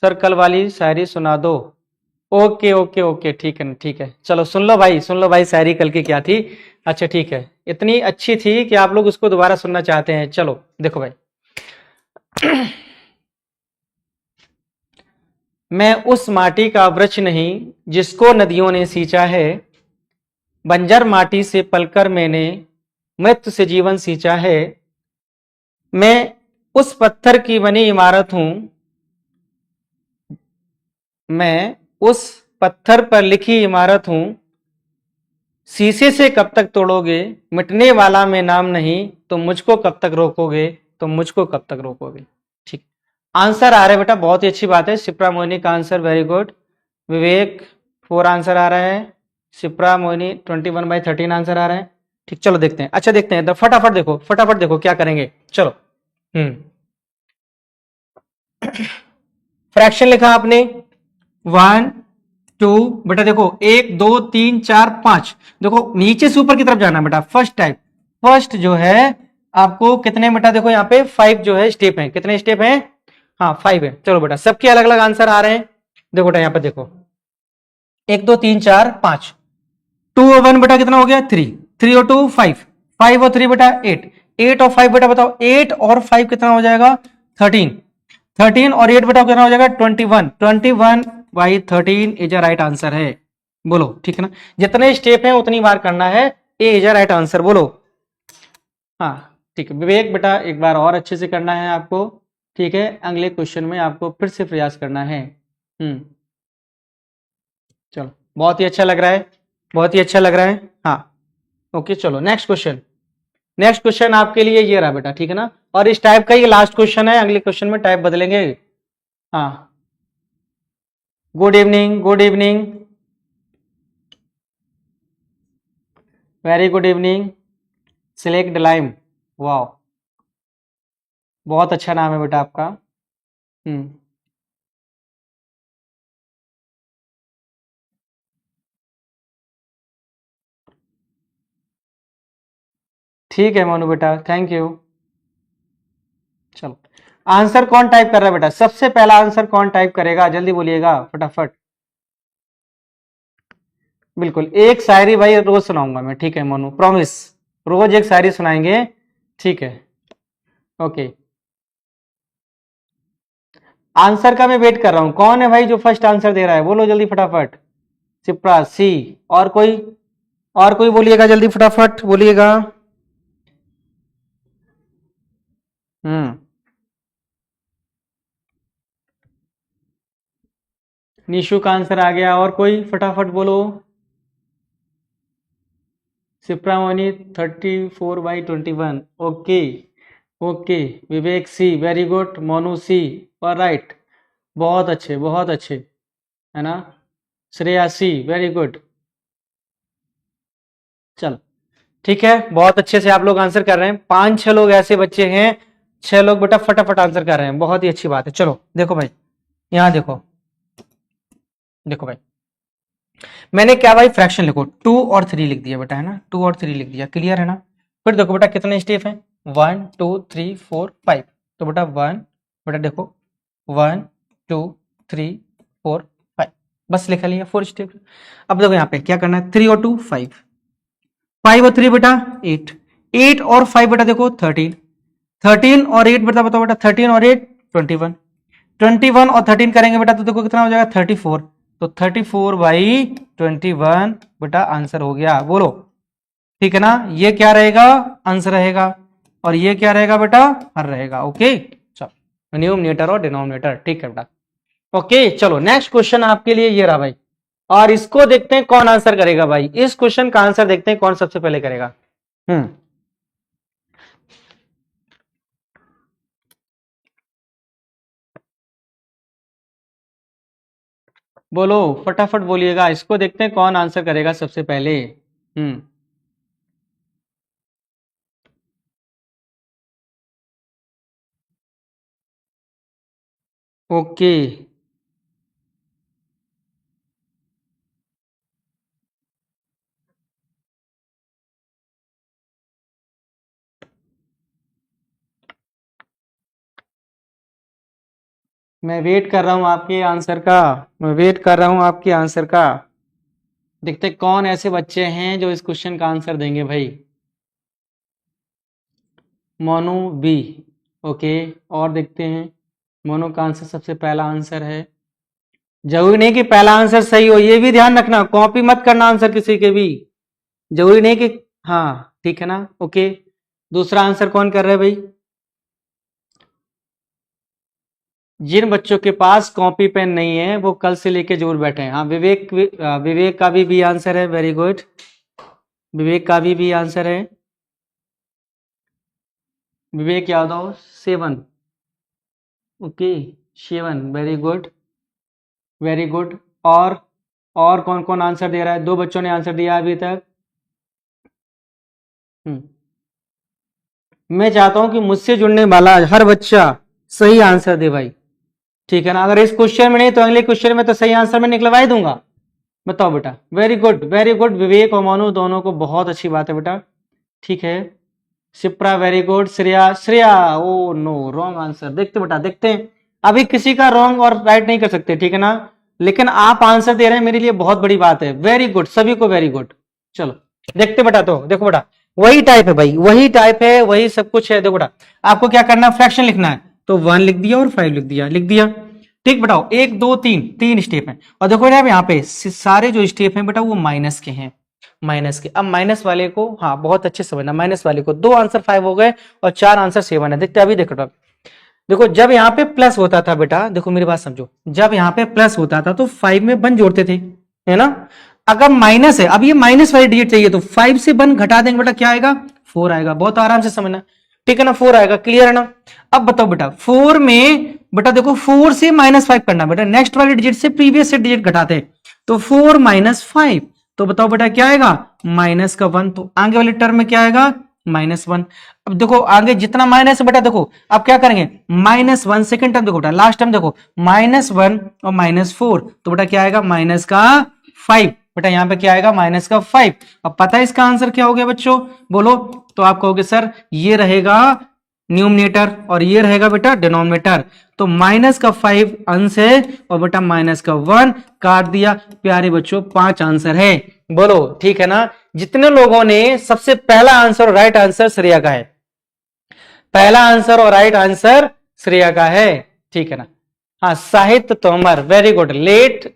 सर कल वाली शायरी सुना दो। ओके ओके ओके, ठीक है ठीक है, चलो सुन लो भाई, सुन लो भाई, शायरी कल की क्या थी। अच्छा ठीक है, इतनी अच्छी थी कि आप लोग उसको दोबारा सुनना चाहते हैं। चलो देखो भाई। मैं उस माटी का वृक्ष नहीं जिसको नदियों ने सींचा है, बंजर माटी से पलकर मैंने मृत्यु से जीवन सींचा है। मैं उस पत्थर की बनी इमारत हूं, मैं उस पत्थर पर लिखी इमारत हूं, शीशे से कब तक तोड़ोगे, मिटने वाला मैं नाम नहीं, तुम मुझको कब तक रोकोगे, तुम मुझको कब तक रोकोगे। ठीक, आंसर आ रहा है बेटा, बहुत ही अच्छी बात है, शिप्रा मोहिनी का आंसर, वेरी गुड। विवेक 4 आंसर आ रहा है, शिप्रा मोहिनी 21/13 आंसर आ रहा है। ठीक, चलो देखते हैं, अच्छा देखते हैं, फटाफट देखो, फटाफट देखो क्या करेंगे, चलो। फ्रैक्शन लिखा आपने, 1 2, बेटा देखो 1 2 3 4 5, देखो नीचे से ऊपर की तरफ जाना बेटा, फर्स्ट टाइप, फर्स्ट जो है आपको कितने बेटा, देखो यहाँ पे 5 जो है स्टेप है, कितने स्टेप है, हाँ 5 है। चलो बेटा सबके अलग अलग आंसर आ रहे हैं, देखो बेटा यहाँ पे देखो 1 2 3 4 5, 2 और 1 बेटा कितना हो गया, 3, 3 और 2 5, 5 और 3 बेटा 8, 8 और 5 बेटा बताओ, 8 और 5 कितना हो जाएगा, 13, 13 और 8 बेटा कितना हो जाएगा, 21, 21/13 इज अ राइट आंसर है। बोलो ठीक है ना, जितने स्टेप है उतनी बार करना है, ए इज अ राइट आंसर, बोलो। हाँ ठीक है विवेक बेटा, एक बार और अच्छे से करना है आपको, ठीक है, अगले क्वेश्चन में आपको फिर से प्रयास करना है। चलो बहुत ही अच्छा लग रहा है, बहुत ही अच्छा लग रहा है, हाँ ओके। चलो नेक्स्ट क्वेश्चन, नेक्स्ट क्वेश्चन आपके लिए ये रहा बेटा, ठीक है ना, और इस टाइप का ये लास्ट क्वेश्चन है, अगले क्वेश्चन में टाइप बदलेंगे। हाँ good evening, good evening, very good evening, slaked lime, वाह, बहुत अच्छा नाम है बेटा आपका। हम्म, ठीक है मोनू बेटा, थैंक यू। चलो आंसर कौन टाइप कर रहा है बेटा, सबसे पहला आंसर कौन टाइप करेगा, जल्दी बोलिएगा फटाफट। बिल्कुल, एक शायरी भाई रोज सुनाऊंगा मैं, ठीक है मोनू, प्रॉमिस, रोज एक शायरी सुनाएंगे, ठीक है, ओके। आंसर का मैं वेट कर रहा हूं, कौन है भाई जो फर्स्ट आंसर दे रहा है, बोलो जल्दी फटाफट। सिप्रा सी, और कोई, और कोई बोलिएगा जल्दी फटाफट बोलिएगा। हम्म, निशु का आंसर आ गया, और कोई फटाफट बोलो। सिप्रामणि 34/21, ओके ओके। विवेक सी, वेरी गुड, मोनू सी, और राइट, बहुत अच्छे बहुत अच्छे, है ना, श्रेया सी, वेरी गुड। चल ठीक है, बहुत अच्छे से आप लोग आंसर कर रहे हैं, 5 6 लोग ऐसे बच्चे हैं, 6 लोग बेटा फटाफट आंसर कर रहे हैं, बहुत ही अच्छी बात है। चलो देखो भाई, यहाँ देखो, देखो भाई, मैंने क्या भाई, फ्रैक्शन लिखो, 2 और 3 लिख दिया बेटा, है ना, 2 और 3 लिख दिया, क्लियर है ना। फिर देखो बेटा कितने स्टेप हैं, 1 2 3 4 5, तो बेटा 1, बेटा देखो 1 2 3 4 5, बस लिखा लिया 4 स्टेप। अब देखो यहाँ पे क्या करना है, 3 और 2 5, 5 और 3 बेटा 8, 8 और 5 बेटा देखो 13, 13 और 8 बेटा बताओ बेटा, 13 और 8 21 और 13 करेंगे बेटा, तो देखो कितना हो जाएगा 34, तो 34/21 बेटा आंसर हो गया, बोलो ठीक है ना, ये क्या रहेगा, आंसर रहेगा, और ये क्या रहेगा बेटा, हर रहेगा, ओके। चलो न्यूमरेटर और डिनोमिनेटर, ठीक है बेटा, ओके। चलो नेक्स्ट क्वेश्चन आपके लिए ये रहा भाई, और इसको देखते हैं कौन आंसर करेगा भाई, इस क्वेश्चन का आंसर देखते हैं कौन सबसे पहले करेगा। हम्म, बोलो फटाफट बोलिएगा, इसको देखते हैं कौन आंसर करेगा सबसे पहले। ओके, मैं वेट कर रहा हूं आपके आंसर का, मैं वेट कर रहा हूं आपके आंसर का। देखते कौन ऐसे बच्चे हैं जो इस क्वेश्चन का आंसर देंगे भाई। Monu B, okay. और देखते हैं, मोनू का आंसर सबसे पहला आंसर है। जरूरी नहीं कि पहला आंसर सही हो, ये भी ध्यान रखना, कॉपी मत करना आंसर किसी के भी, जरूरी नहीं कि, हाँ ठीक है ना, ओके। दूसरा आंसर कौन कर रहे हैं भाई? जिन बच्चों के पास कॉपी पेन नहीं है वो कल से लेके जरूर बैठे हैं। हाँ विवेक का भी आंसर है, वेरी गुड। विवेक का भी आंसर है, Vivek Yadav 7, okay 7, very good very good. और कौन कौन आंसर दे रहा है? 2 बच्चों ने आंसर दिया अभी तक। मैं चाहता हूं कि मुझसे जुड़ने वाला हर बच्चा सही आंसर दे भाई, ठीक है ना। अगर इस क्वेश्चन में नहीं तो अगले क्वेश्चन में तो सही आंसर मैं निकलवा ही दूंगा। बताओ बेटा, वेरी गुड वेरी गुड। विवेक और मोनू दोनों को बहुत अच्छी बात है बेटा, ठीक है। Shipra very good. Shreya, Shreya oh no, wrong answer. देखते बेटा, देखते हैं, अभी किसी का रॉन्ग और राइट नहीं कर सकते, ठीक है ना। लेकिन आप आंसर दे रहे हैं मेरे लिए बहुत बड़ी बात है, वेरी गुड, सभी को वेरी गुड। चलो देखते बेटा, तो देखो बेटा, वही टाइप है भाई, वही टाइप है, वही सब कुछ है। देखो बेटा, आपको क्या करना है, फ्रैक्शन लिखना है, तो 1 लिख दिया और 5 लिख दिया, लिख दिया। ठीक बताओ, 1 2 3, 3 स्टेप है। और देखो ना यहाँ पे सारे जो स्टेप हैं बेटा वो माइनस के हैं, माइनस के। अब माइनस वाले को, हाँ बहुत अच्छे समझना, माइनस वाले को 2 आंसर 5 हो गए और 4 आंसर 7 है। देखते अभी देखो, देखो जब यहाँ पे प्लस होता था बेटा, देखो मेरी बात समझो, जब यहाँ पे प्लस होता था तो 5 में 1 जोड़ते थे, है ना। अगर माइनस है, अब ये माइनस वाली डिजिट चाहिए, तो 5 से 1 घटा देंगे बेटा, क्या आएगा? 4 आएगा। बहुत आराम से समझना, ठीक है ना, 4 आएगा, क्लियर है ना। अब बताओ बेटा, 4 में बेटा देखो 4 से -5 करना बेटा, नेक्स्ट वाली डिजिट से प्रीवियस से डिजिट घटाते, तो 4 - 5, तो बताओ बेटा क्या आएगा? माइनस का 1। तो आगे वाले टर्म में क्या आएगा? -1। अब देखो आगे जितना माइनस है बेटा, देखो अब क्या करेंगे, -1। सेकंड टर्म देखो बेटा, लास्ट टर्म देखो, -1 और -4, तो बेटा क्या आएगा? माइनस का 5। बेटा यहाँ पे क्या आएगा? माइनस का 5। अब पता है इसका आंसर क्या हो गया बच्चों? बोलो। तो आप कहोगे सर ये रहेगा न्यूमरेटर और ये रहेगा बेटा डिनोमिनेटर, तो माइनस का 5 अंश है और बेटा माइनस का 1 काट दिया। प्यारे बच्चों 5 आंसर है, बोलो ठीक है ना। जितने लोगों ने सबसे पहला आंसर और राइट आंसर श्रेया का है, पहला आंसर और राइट आंसर श्रेया का है, ठीक है ना। हाँ साहित्य तोमर, वेरी गुड, लेट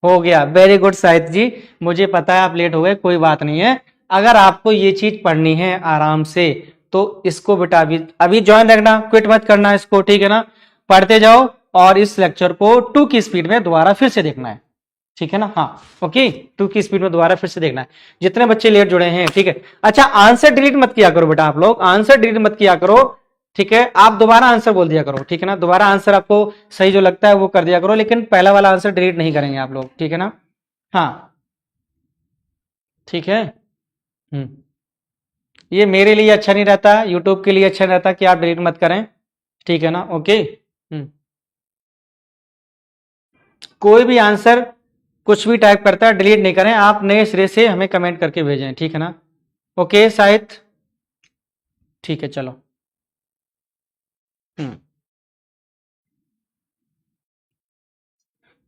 हो गया, वेरी गुड साहित्य जी, मुझे पता है आप लेट हो गए, कोई बात नहीं है। अगर आपको ये चीज पढ़नी है आराम से तो इसको बेटा अभी अभी ज्वाइन रखना, क्विट मत करना इसको, ठीक है ना। पढ़ते जाओ और इस लेक्चर को 2 की स्पीड में दोबारा फिर से देखना है, ठीक है ना। हाँ ओके, 2 की स्पीड में दोबारा फिर से देखना है, जितने बच्चे लेट जुड़े हैं, ठीक है। अच्छा आंसर डिलीट मत किया करो बेटा, आप लोग आंसर डिलीट मत किया करो, ठीक है। आप दोबारा आंसर बोल दिया करो, ठीक है ना। दोबारा आंसर आपको सही जो लगता है वो कर दिया करो, लेकिन पहला वाला आंसर डिलीट नहीं करेंगे आप लोग, ठीक है ना। हाँ ठीक है। ये मेरे लिए अच्छा नहीं रहता, यूट्यूब के लिए अच्छा नहीं रहता कि आप डिलीट मत करें, ठीक है ना, ओके। कोई भी आंसर कुछ भी टाइप करता है डिलीट नहीं करें, आप नए सिरे से हमें कमेंट करके भेजें, ठीक है ना। ओके साहित्य, ठीक है चलो।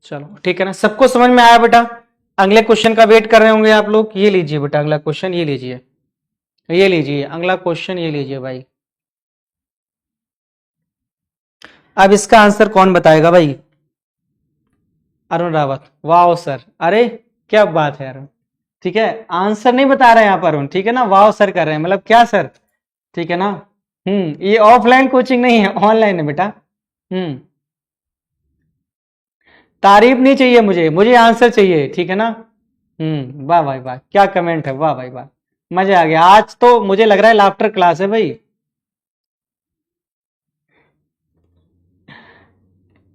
चलो ठीक है ना, सबको समझ में आया बेटा? अगले क्वेश्चन का वेट कर रहे होंगे आप लोग। ये लीजिए बेटा अगला क्वेश्चन, ये लीजिए, ये लीजिए अगला क्वेश्चन, ये लीजिए भाई। अब इसका आंसर कौन बताएगा भाई? अरुण रावत, वाह सर, अरे क्या बात है अरुण, ठीक है। आंसर नहीं बता रहे हैं आप अरुण, ठीक है ना, वाह सर कर रहे हैं, मतलब क्या सर, ठीक है ना। ये ऑफलाइन कोचिंग नहीं है, ऑनलाइन है बेटा। तारीफ नहीं चाहिए मुझे, मुझे आंसर चाहिए, ठीक है ना। वाह भाई वाह, क्या कमेंट है, वाह भाई वाह, मजा आ गया। आज तो मुझे लग रहा है लाफ्टर क्लास है भाई।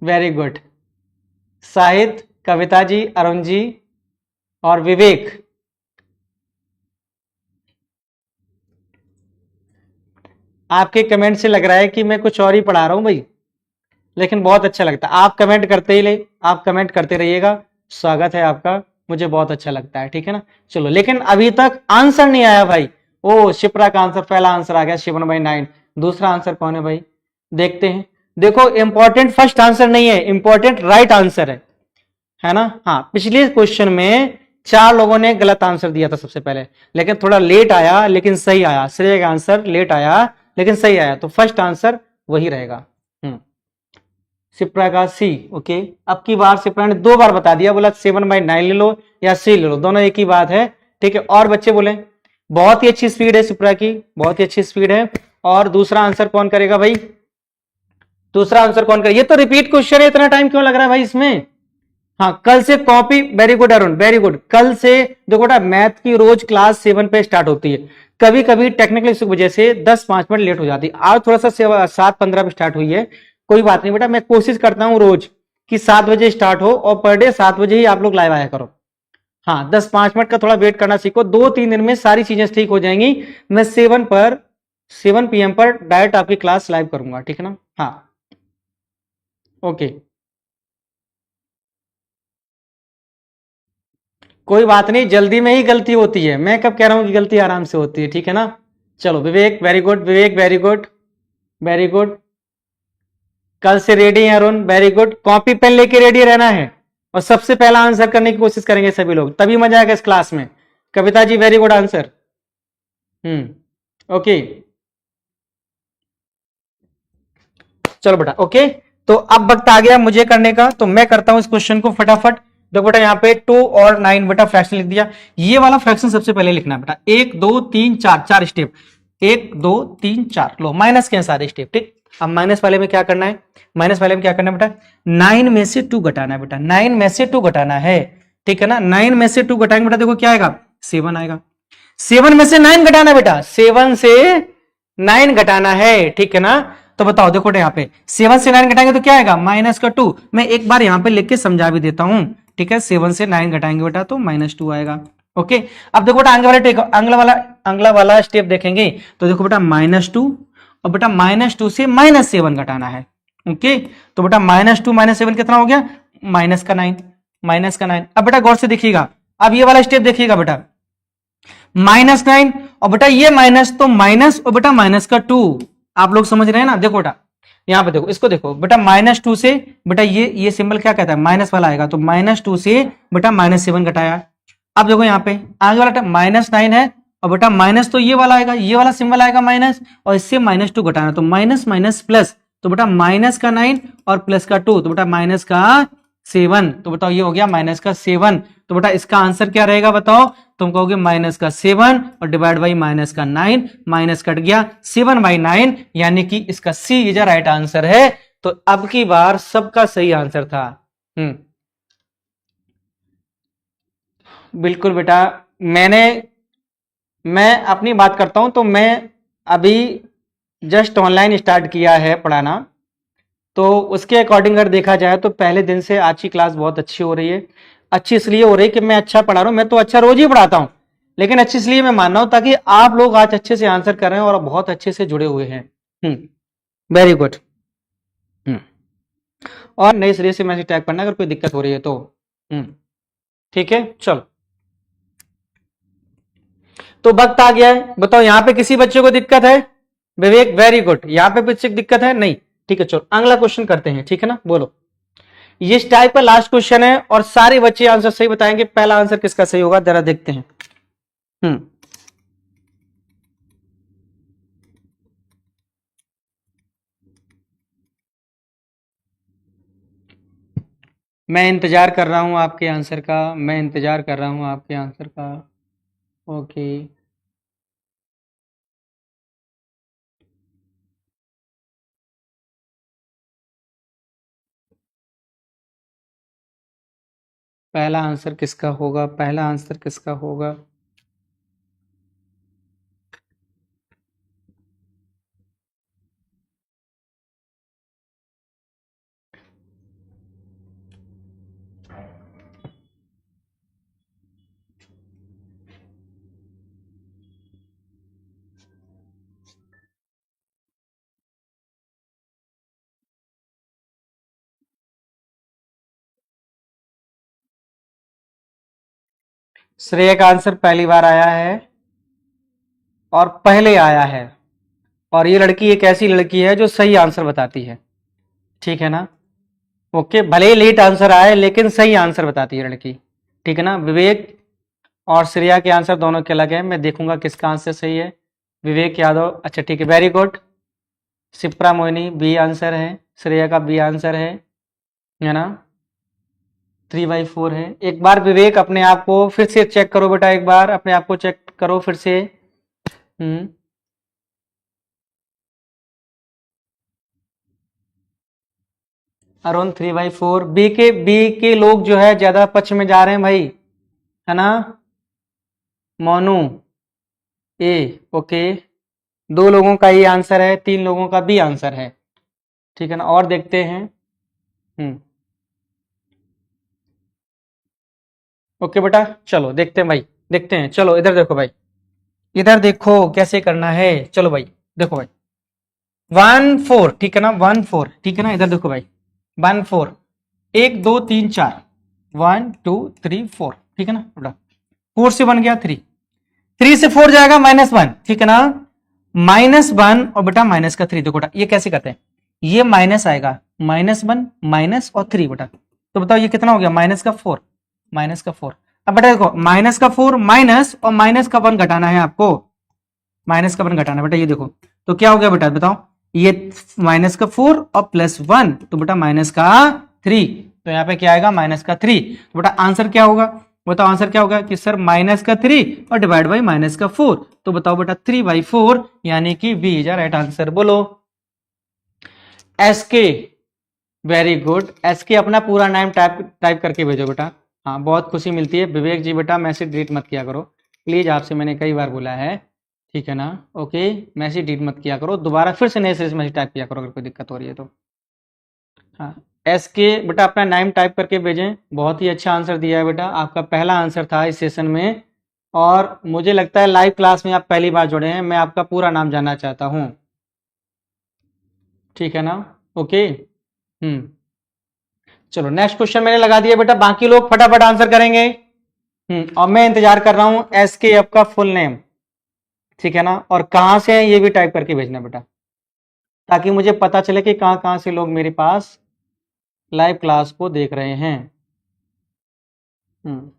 वेरी गुड साहित्य, कविता जी, अरुण जी और विवेक। आपके कमेंट से लग रहा है कि मैं कुछ और ही पढ़ा रहा हूं भाई, लेकिन बहुत अच्छा लगता है। आप कमेंट करते ही ले, आप कमेंट करते रहिएगा, स्वागत है आपका, मुझे बहुत अच्छा लगता है, ठीक है ना। चलो लेकिन अभी तक आंसर नहीं आया भाई। ओ शिप्रा का आंसर, पहला आंसर आ गया 7/9। दूसरा आंसर कौन है भाई? देखते हैं, देखो इंपॉर्टेंट फर्स्ट आंसर नहीं है, इंपॉर्टेंट राइट आंसर है ना। हाँ, पिछले क्वेश्चन में 4 लोगों ने गलत आंसर दिया था सबसे पहले, लेकिन थोड़ा लेट आया लेकिन सही आया। श्रेय का आंसर लेट आया लेकिन सही आया, तो फर्स्ट आंसर वही रहेगा। सिप्रा का सी। ओके, अब की बार सिप्रा ने 2 बार बता दिया, बोला 7/9 ले लो या सी ले लो, दोनों एक ही बात है। ठीक है, और बच्चे बोले बहुत ही अच्छी स्पीड है सिप्रा की, बहुत ही अच्छी स्पीड है। और दूसरा आंसर कौन करेगा भाई? दूसरा आंसर कौन करेगा? ये तो रिपीट क्वेश्चन है, इतना टाइम क्यों लग रहा है भाई इसमें? हाँ, कल से copy. Very good Arun, very good. कल से देखो बेटा, मैथ की रोज क्लास 7 पे स्टार्ट होती है। कभी कभी टेक्निकल इशू की वजह से 10-5 मिनट लेट हो जाती है। आज थोड़ा सा 7:15 पे स्टार्ट हुई है, कोई बात नहीं बेटा, मैं कोशिश करता हूं रोज कि 7 बजे स्टार्ट हो और पर डे 7 बजे ही आप लोग लाइव आया करो। हाँ, 10-5 मिनट का थोड़ा वेट करना सीखो, 2-3 दिन में सारी चीजें ठीक हो जाएंगी। मैं 7 PM पर डायरेक्ट आपकी क्लास लाइव करूंगा, ठीक है ना। हाँ, ओके, कोई बात नहीं, जल्दी में ही गलती होती है। मैं कब कह रहा हूं कि गलती आराम से होती है, ठीक है ना। चलो Vivek, very good, Vivek very good, very good. कल से रेडी है Arun, very good. Copy pen लेके रेडी रहना है और सबसे पहला आंसर करने की कोशिश करेंगे सभी लोग, तभी मजा आएगा इस क्लास में। Kavita ji very good answer. Okay, चलो बेटा, ओके। तो अब वक्त आ गया मुझे करने का, तो मैं करता हूं इस क्वेश्चन को फटाफट। देखो बेटा, यहाँ पे 2 और 9 बेटा फ्रैक्शन लिख दिया। ये वाला फ्रैक्शन सबसे पहले लिखना है बेटा, 1 2 3 4, 4 स्टेप, 1 2 3 4। लो माइनस के सारे स्टेप, ठीक। अब माइनस वाले में क्या करना है? माइनस वाले में क्या करना है बेटा? 9 में से 2 घटाना है बेटा, 9 में से 2 घटाना है, ठीक है ना। 9 में से 2 घटाएंगे बेटा, देखो क्या आएगा? 7 आएगा। 7 में से 9 घटाना बेटा, 7 से 9 घटाना है, ठीक है ना। तो बताओ, देखो यहाँ पे 7 से 9 घटाएंगे तो क्या आएगा? -2। मैं एक बार यहाँ पे लिख के समझा भी देता हूं, ठीक है। 7 से 9 घटाएंगे बेटा तो -2 आएगा। ओके, अब देखो बेटा, अगला वाला स्टेप देखेंगे तो देखो बेटा, -2 और बेटा -2 से -7 घटाना है। ओके, तो बेटा -2 -7 कितना हो गया? -9, -9। अब बेटा गौर से देखिएगा, अब ये वाला स्टेप देखिएगा बेटा, -9 और बेटा ये माइनस, तो माइनस और बेटा -2। आप लोग समझ रहे हैं ना? देखो बेटा, यहां पे देखो, इसको देखो बेटा, -2 से बेटा ये सिंबल क्या कहता है? माइनस वाला आएगा, तो -2 से बेटा -7 घटाया। अब देखो यहाँ पे आगे वाला -9 है और बेटा माइनस, तो ये वाला आएगा, ये वाला सिंबल आएगा माइनस, और इससे -2 घटाना, तो माइनस माइनस प्लस, तो बेटा माइनस का 9 और प्लस का 2, तो बेटा माइनस का 7। तो बताओ ये हो गया -7। तो बेटा इसका आंसर क्या रहेगा बताओ? तुम कहोगे -7 और डिवाइड बाई -9, माइनस कट गया, 7/9, यानी कि इसका सी इज राइट आंसर है। तो अब की बार सबका सही आंसर था। बिल्कुल बेटा, मैं अपनी बात करता हूं, तो मैं अभी जस्ट ऑनलाइन स्टार्ट किया है पढ़ाना, तो उसके अकॉर्डिंग अगर देखा जाए तो पहले दिन से आज की क्लास बहुत अच्छी हो रही है। अच्छी इसलिए हो रही है कि मैं अच्छा पढ़ा रहा हूं, मैं तो अच्छा रोज ही पढ़ाता हूं, लेकिन अच्छी इसलिए मैं मान रहा हूं ताकि आप लोग आज अच्छे से आंसर कर रहे हैं और बहुत अच्छे से जुड़े हुए हैं। Very good. और नए सिरे से मैसेज टैग करना अगर कोई दिक्कत हो रही है तो। ठीक है, चलो। तो वक्त आ गया है, बताओ यहां पे किसी बच्चे को दिक्कत है? विवेक वेरी गुड, यहां पे बच्चे को दिक्कत है नहीं? ठीक है, चलो अगला क्वेश्चन करते हैं, ठीक है ना। बोलो, ये इस टाइप का लास्ट क्वेश्चन है और सारे बच्चे आंसर सही बताएंगे। पहला आंसर किसका सही होगा जरा देखते हैं। मैं इंतजार कर रहा हूं आपके आंसर का, मैं इंतजार कर रहा हूं आपके आंसर का। ओके, पहला आंसर किसका होगा? पहला आंसर किसका होगा? श्रेय का आंसर पहली बार आया है और पहले आया है, और ये लड़की एक ऐसी लड़की है जो सही आंसर बताती है। ठीक है ना। ओके, भले ही लेट आंसर आए लेकिन सही आंसर बताती है लड़की, ठीक है ना। विवेक और श्रेया के आंसर दोनों के अलग है, मैं देखूंगा किसका आंसर सही है। विवेक यादव, अच्छा ठीक है, very good. Shipra Mohini B answer है, श्रेया का बी आंसर है ना। 3/4 है। एक बार विवेक अपने आप को फिर से चेक करो बेटा, एक बार अपने आप को चेक करो फिर से। हम्म, अरुण 3/4। बी के लोग जो है ज्यादा पक्ष में जा रहे हैं भाई, है ना। मोनू ए, ओके। 2 लोगों का ये आंसर है, 3 लोगों का बी आंसर है, ठीक है ना। और देखते हैं। ओके बेटा, चलो देखते हैं भाई, देखते हैं। चलो इधर देखो भाई, इधर देखो कैसे करना है। चलो भाई देखो भाई, 1 4, ठीक है ना, 1 4, ठीक है ना। इधर देखो भाई, 1 4, 1 2 3 4, 1 2 3 4, ठीक है ना बेटा। 4 से 1 गया 3, 3 से 4 जाएगा -1, ठीक है ना। -1 और बेटा माइनस का 3, देखो बेटा ये कैसे करते हैं, ये माइनस आएगा, -1 माइनस और 3 बेटा, तो बताओ ये कितना हो गया, -4, -4। अब बेटा देखो, -4 माइनस और -1 घटाना है आपको, -1 घटाना बेटा, ये देखो तो क्या हो गया बेटा बताओ, ये -4 और +1, तो बेटा -3, तो यहाँ पे क्या आएगा -3, तो बेटा आंसर क्या होगा, बताओ आंसर क्या होगा कि सर -3 और डिवाइड बाई -4, तो बताओ बेटा 3/4, यानी कि बी इज राइट आंसर। बोलो एसके, वेरी गुड। एसके अपना पूरा नाम टाइप करके भेजो बेटा, हाँ बहुत खुशी मिलती है। विवेक जी बेटा मैसेज डिलीट मत किया करो प्लीज, आपसे मैंने कई बार बोला है, ठीक है ना। ओके, मैसेज डिलीट मत किया करो, दोबारा फिर से नए सिरे से मैसेज टाइप किया करो अगर कोई दिक्कत हो रही है तो। हाँ, एसके बेटा अपना नाम टाइप करके भेजें। बहुत ही अच्छा आंसर दिया है बेटा, आपका पहला आंसर था इस सेशन में, और मुझे लगता है लाइव क्लास में आप पहली बार जुड़े हैं, मैं आपका पूरा नाम जानना चाहता हूँ, ठीक है ना। ओके, चलो नेक्स्ट क्वेश्चन मैंने लगा दिया बेटा, बाकी लोग फटाफट आंसर करेंगे। और मैं इंतजार कर रहा हूं SKF का फुल नेम, ठीक है ना, और कहां से है ये भी टाइप करके भेजना बेटा, ताकि मुझे पता चले कि कहां कहां से लोग मेरे पास लाइव क्लास को देख रहे हैं। हम्म,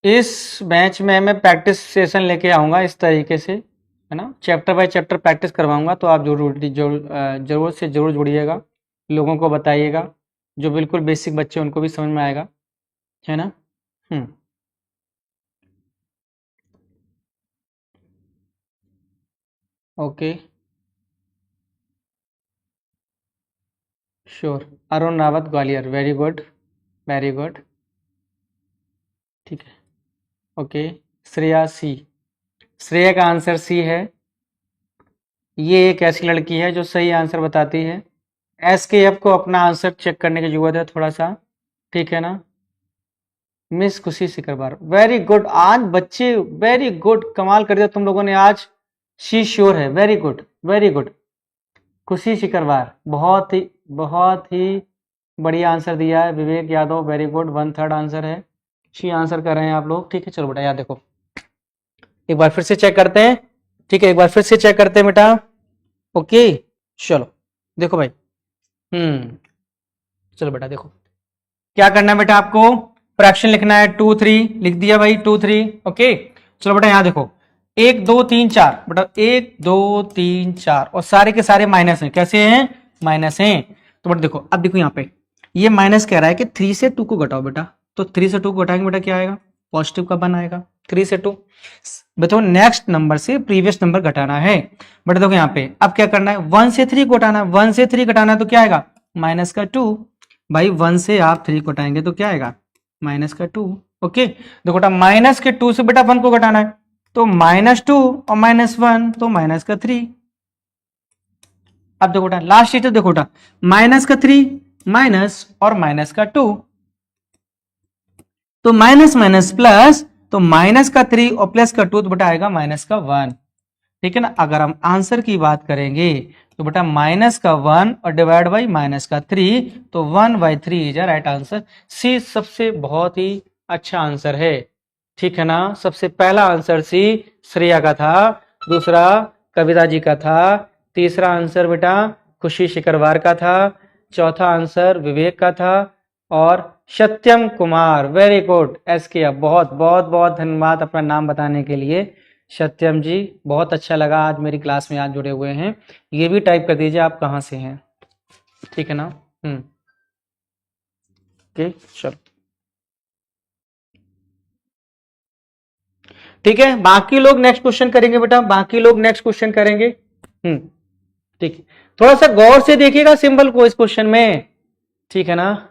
इस बैच में मैं प्रैक्टिस सेशन लेके आऊंगा इस तरीके से, है ना, चैप्टर बाय चैप्टर प्रैक्टिस करवाऊंगा, तो आप जरूर से जरूर जुड़िएगा, लोगों को बताइएगा, जो बिल्कुल बेसिक बच्चे उनको भी समझ में आएगा, है ना। Hmm, okay, sure. Arun Rawat Gwalior, very good, very good, ठीक है। ओके, श्रेया सी, श्रेया का आंसर सी है। ये एक ऐसी लड़की है जो सही आंसर बताती है। SKF को अपना आंसर चेक करने की जरूरत है थोड़ा सा, ठीक है ना। मिस खुशी सिकरबार, वेरी गुड, आज बच्चे वेरी गुड, कमाल कर दिया तुम लोगों ने आज। शी श्योर है, वेरी गुड, वेरी गुड। खुशी सिकरबार, बहुत ही बढ़िया आंसर दिया है। Vivek Yadav, very good, 1/3 answer है। शी आंसर कर रहे हैं आप लोग, ठीक है। चलो बेटा याद देखो, एक बार फिर से चेक करते हैं, ठीक है, एक बार फिर से चेक करते हैं बेटा। ओके, चलो देखो भाई, चलो बेटा देखो क्या करना है बेटा, आपको फ्रैक्शन लिखना है, 2 3 लिख दिया भाई, 2 3, ओके। चलो बेटा यहाँ देखो, 1 2 3 4 बेटा, 1 2 3 4, और सारे के सारे माइनस हैं, कैसे हैं, माइनस हैं। तो बेटा देखो, अब देखो यहाँ पे ये माइनस कह रहा है कि 3 से 2 को घटाओ बेटा, तो 3 से 2 को घटाएंगे बेटा क्या आएगा, पॉजिटिव का 1 आएगा, 3 से 2। बताओ नेक्स्ट नंबर से प्रीवियस नंबर घटाना है, बेटा देखो यहाँ पे अब क्या करना है, 1 से 3 को घटाना है, 1 से 3 घटाना है तो क्या आएगा, -2। भाई 1 से आप 3 को घटाएंगे तो क्या आएगा, -2, ओके। देखो बेटा -2 से बेटा 1 को घटाना है, तो -2 और -1 तो -3। अब देखो बेटा लास्ट स्टेप देखो बेटा, -3 माइनस और -2, तो माइनस माइनस प्लस, तो -3 और +2 तो बेटा आएगा -1। ठीक है ना। अगर हम आंसर की बात करेंगे तो बेटा माइनस का 1 और डिवाइड बाई माइनस का 3, तो 1/3 इज राइट आंसर। सी सबसे बहुत ही अच्छा आंसर है, ठीक है ना। सबसे पहला आंसर सी श्रेया का था, दूसरा कविता जी का था, तीसरा आंसर बेटा खुशी शिकरवार का था, चौथा आंसर विवेक का था, और सत्यम कुमार, वेरी गुड एस के, बहुत बहुत बहुत धन्यवाद अपना नाम बताने के लिए सत्यम जी। बहुत अच्छा लगा आज मेरी क्लास में आज जुड़े हुए हैं। ये भी टाइप कर दीजिए आप कहाँ से हैं, ठीक है ना। ओके चलो ठीक है, बाकी लोग नेक्स्ट क्वेश्चन करेंगे बेटा, बाकी लोग नेक्स्ट क्वेश्चन करेंगे। ठीक है, थोड़ा सा गौर से देखिएगा सिंबल को इस क्वेश्चन में, ठीक है ना।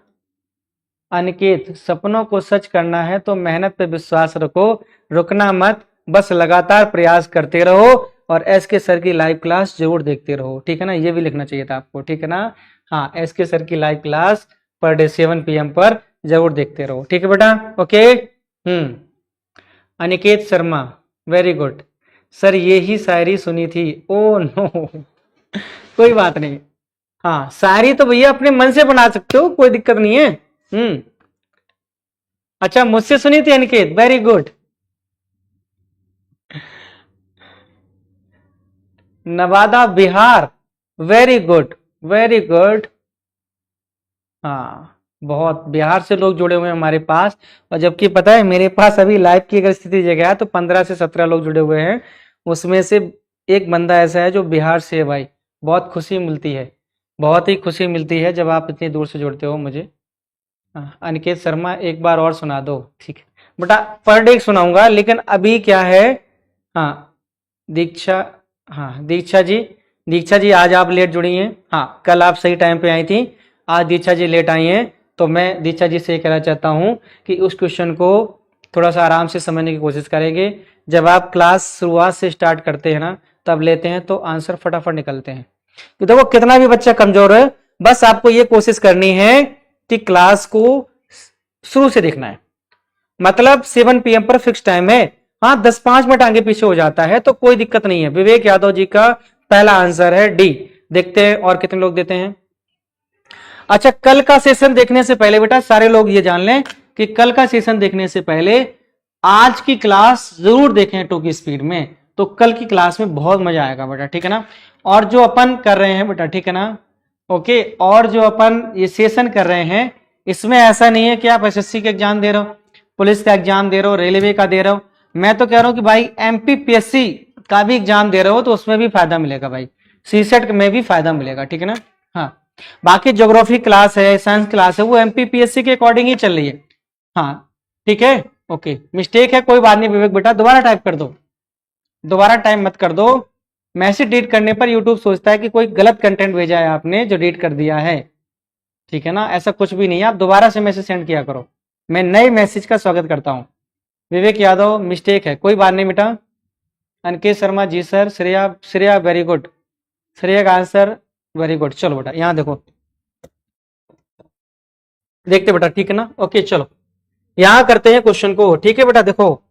अनिकेत, सपनों को सच करना है तो मेहनत पे विश्वास रखो, रुकना मत, बस लगातार प्रयास करते रहो, और एस के सर की लाइव क्लास जरूर देखते रहो, ठीक है ना। ये भी लिखना चाहिए था आपको, ठीक है ना। हाँ, एस के सर की live class per day 7 PM पर जरूर देखते रहो, ठीक है बेटा। Okay. Aniket Sharma, very good sir, ये ही शायरी सुनी थी। ओ नो कोई बात नहीं, हाँ शायरी तो भैया अपने मन से बना सकते हो, कोई दिक्कत नहीं है। अच्छा मुझसे सुनी थी Aniket, very good. Nawada Bihar, very good very good. हाँ, बहुत बिहार से लोग जुड़े हुए हैं हमारे पास, और जबकि पता है मेरे पास अभी लाइव की अगर स्थिति जगह है तो 15 से 17 लोग जुड़े हुए हैं, उसमें से एक बंदा ऐसा है जो बिहार से है भाई। बहुत खुशी मिलती है, बहुत ही खुशी मिलती है जब आप इतनी दूर से जुड़ते हो मुझे। अनिकेत शर्मा एक बार और सुना दो, ठीक है बेटा, पर डे सुनाऊंगा, लेकिन अभी क्या है। हाँ दीक्षा, हाँ दीक्षा जी, दीक्षा जी आज आप लेट जुड़ी हैं। हाँ कल आप सही टाइम पे आई थी, आज दीक्षा जी लेट आई हैं, तो मैं दीक्षा जी से ये कहना चाहता हूँ कि उस क्वेश्चन को थोड़ा सा आराम से समझने की कोशिश करेंगे। जब आप क्लास शुरुआत से स्टार्ट करते हैं ना, तब लेते हैं तो आंसर फटाफट निकलते हैं। तो देखो कितना भी बच्चा कमजोर है, बस आपको ये कोशिश करनी है कि क्लास को शुरू से देखना है। मतलब 7 PM पर फिक्स टाइम है, हाँ 10-5 मिनट आगे पीछे हो जाता है तो कोई दिक्कत नहीं है। विवेक यादव जी का पहला आंसर है डी। देखते हैं और कितने लोग देते हैं। अच्छा, कल का सेशन देखने से पहले बेटा सारे लोग ये जान लें कि कल का सेशन देखने से पहले आज की क्लास जरूर देखें 2 की स्पीड में, तो कल की क्लास में बहुत मजा आएगा बेटा, ठीक है ना। और जो अपन कर रहे हैं बेटा, ठीक है ना, ओके, और जो अपन ये सेशन कर रहे हैं इसमें ऐसा नहीं है कि आप एसएससी का एग्जाम दे रहे हो, पुलिस का एग्जाम दे रहे हो, रेलवे का दे रहे हो। मैं तो कह रहा हूं कि भाई MPPSC का भी एग्जाम दे रहे हो तो उसमें भी फायदा मिलेगा भाई, सीसेट में भी फायदा मिलेगा, ठीक है ना। हाँ, बाकी ज्योग्राफी क्लास है, साइंस क्लास है, वो MPPSC के अकॉर्डिंग ही चल रही है। हाँ ठीक है, ओके, मिस्टेक है कोई बात नहीं विवेक बेटा, दोबारा टाइप कर दो, दोबारा टाइप मत कर दो। मैसेज डिलीट करने पर यूट्यूब सोचता है कि कोई गलत कंटेंट भेजा है आपने जो डिलीट कर दिया है, ठीक है ना। ऐसा कुछ भी नहीं है, आप दोबारा से मैसेज सेंड किया करो, मैं नए मैसेज का स्वागत करता हूं। विवेक यादव मिस्टेक है, कोई बात नहीं बेटा। Aniket Sharma ji sir, Shreya, Shreya very good, Shreya का आंसर वेरी गुड। चलो बेटा यहां देखो, देखते बेटा, ठीक है ना। ओके चलो यहां करते हैं क्वेश्चन को, ठीक है बेटा। देखो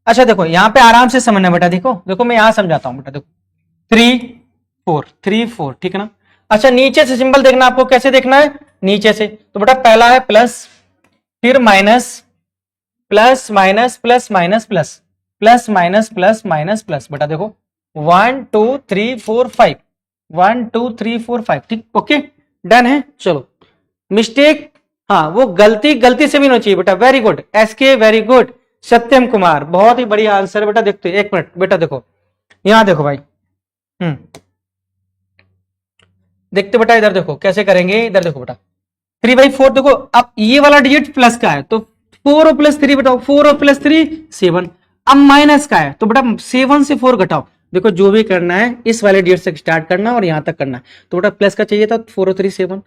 अच्छा देखो यहाँ पे आराम से समझना बेटा, देखो देखो मैं यहां समझाता हूं बेटा, देखो 3 4 ठीक है ना। अच्छा नीचे से सिंबल देखना, आपको कैसे देखना है, नीचे से, तो बेटा पहला है प्लस, फिर minus, plus minus plus minus plus, plus minus plus minus plus, बेटा देखो 1 2 3 4 5, 1 2 3 4 5, ठीक, ओके डन है। चलो मिस्टेक, हाँ वो गलती गलती से भी नहीं चाहिए बेटा, very good SK, very good Satyam Kumar, बहुत ही बढ़िया आंसर है बेटा। देखते एक मिनट बेटा, देखो यहां देखो भाई, देखते बेटा, इधर देखो कैसे करेंगे, इधर देखो बेटा 3/4, देखो अब ये वाला डिजिट प्लस का है तो 4 और प्लस 3 बताओ, 4 और प्लस 3 7, अब माइनस का है तो बेटा 7 से 4 घटाओ। देखो जो भी करना है इस वाले डिजिट से स्टार्ट करना और यहां तक करना है, तो बेटा प्लस का चाहिए था, 4 और 3 7,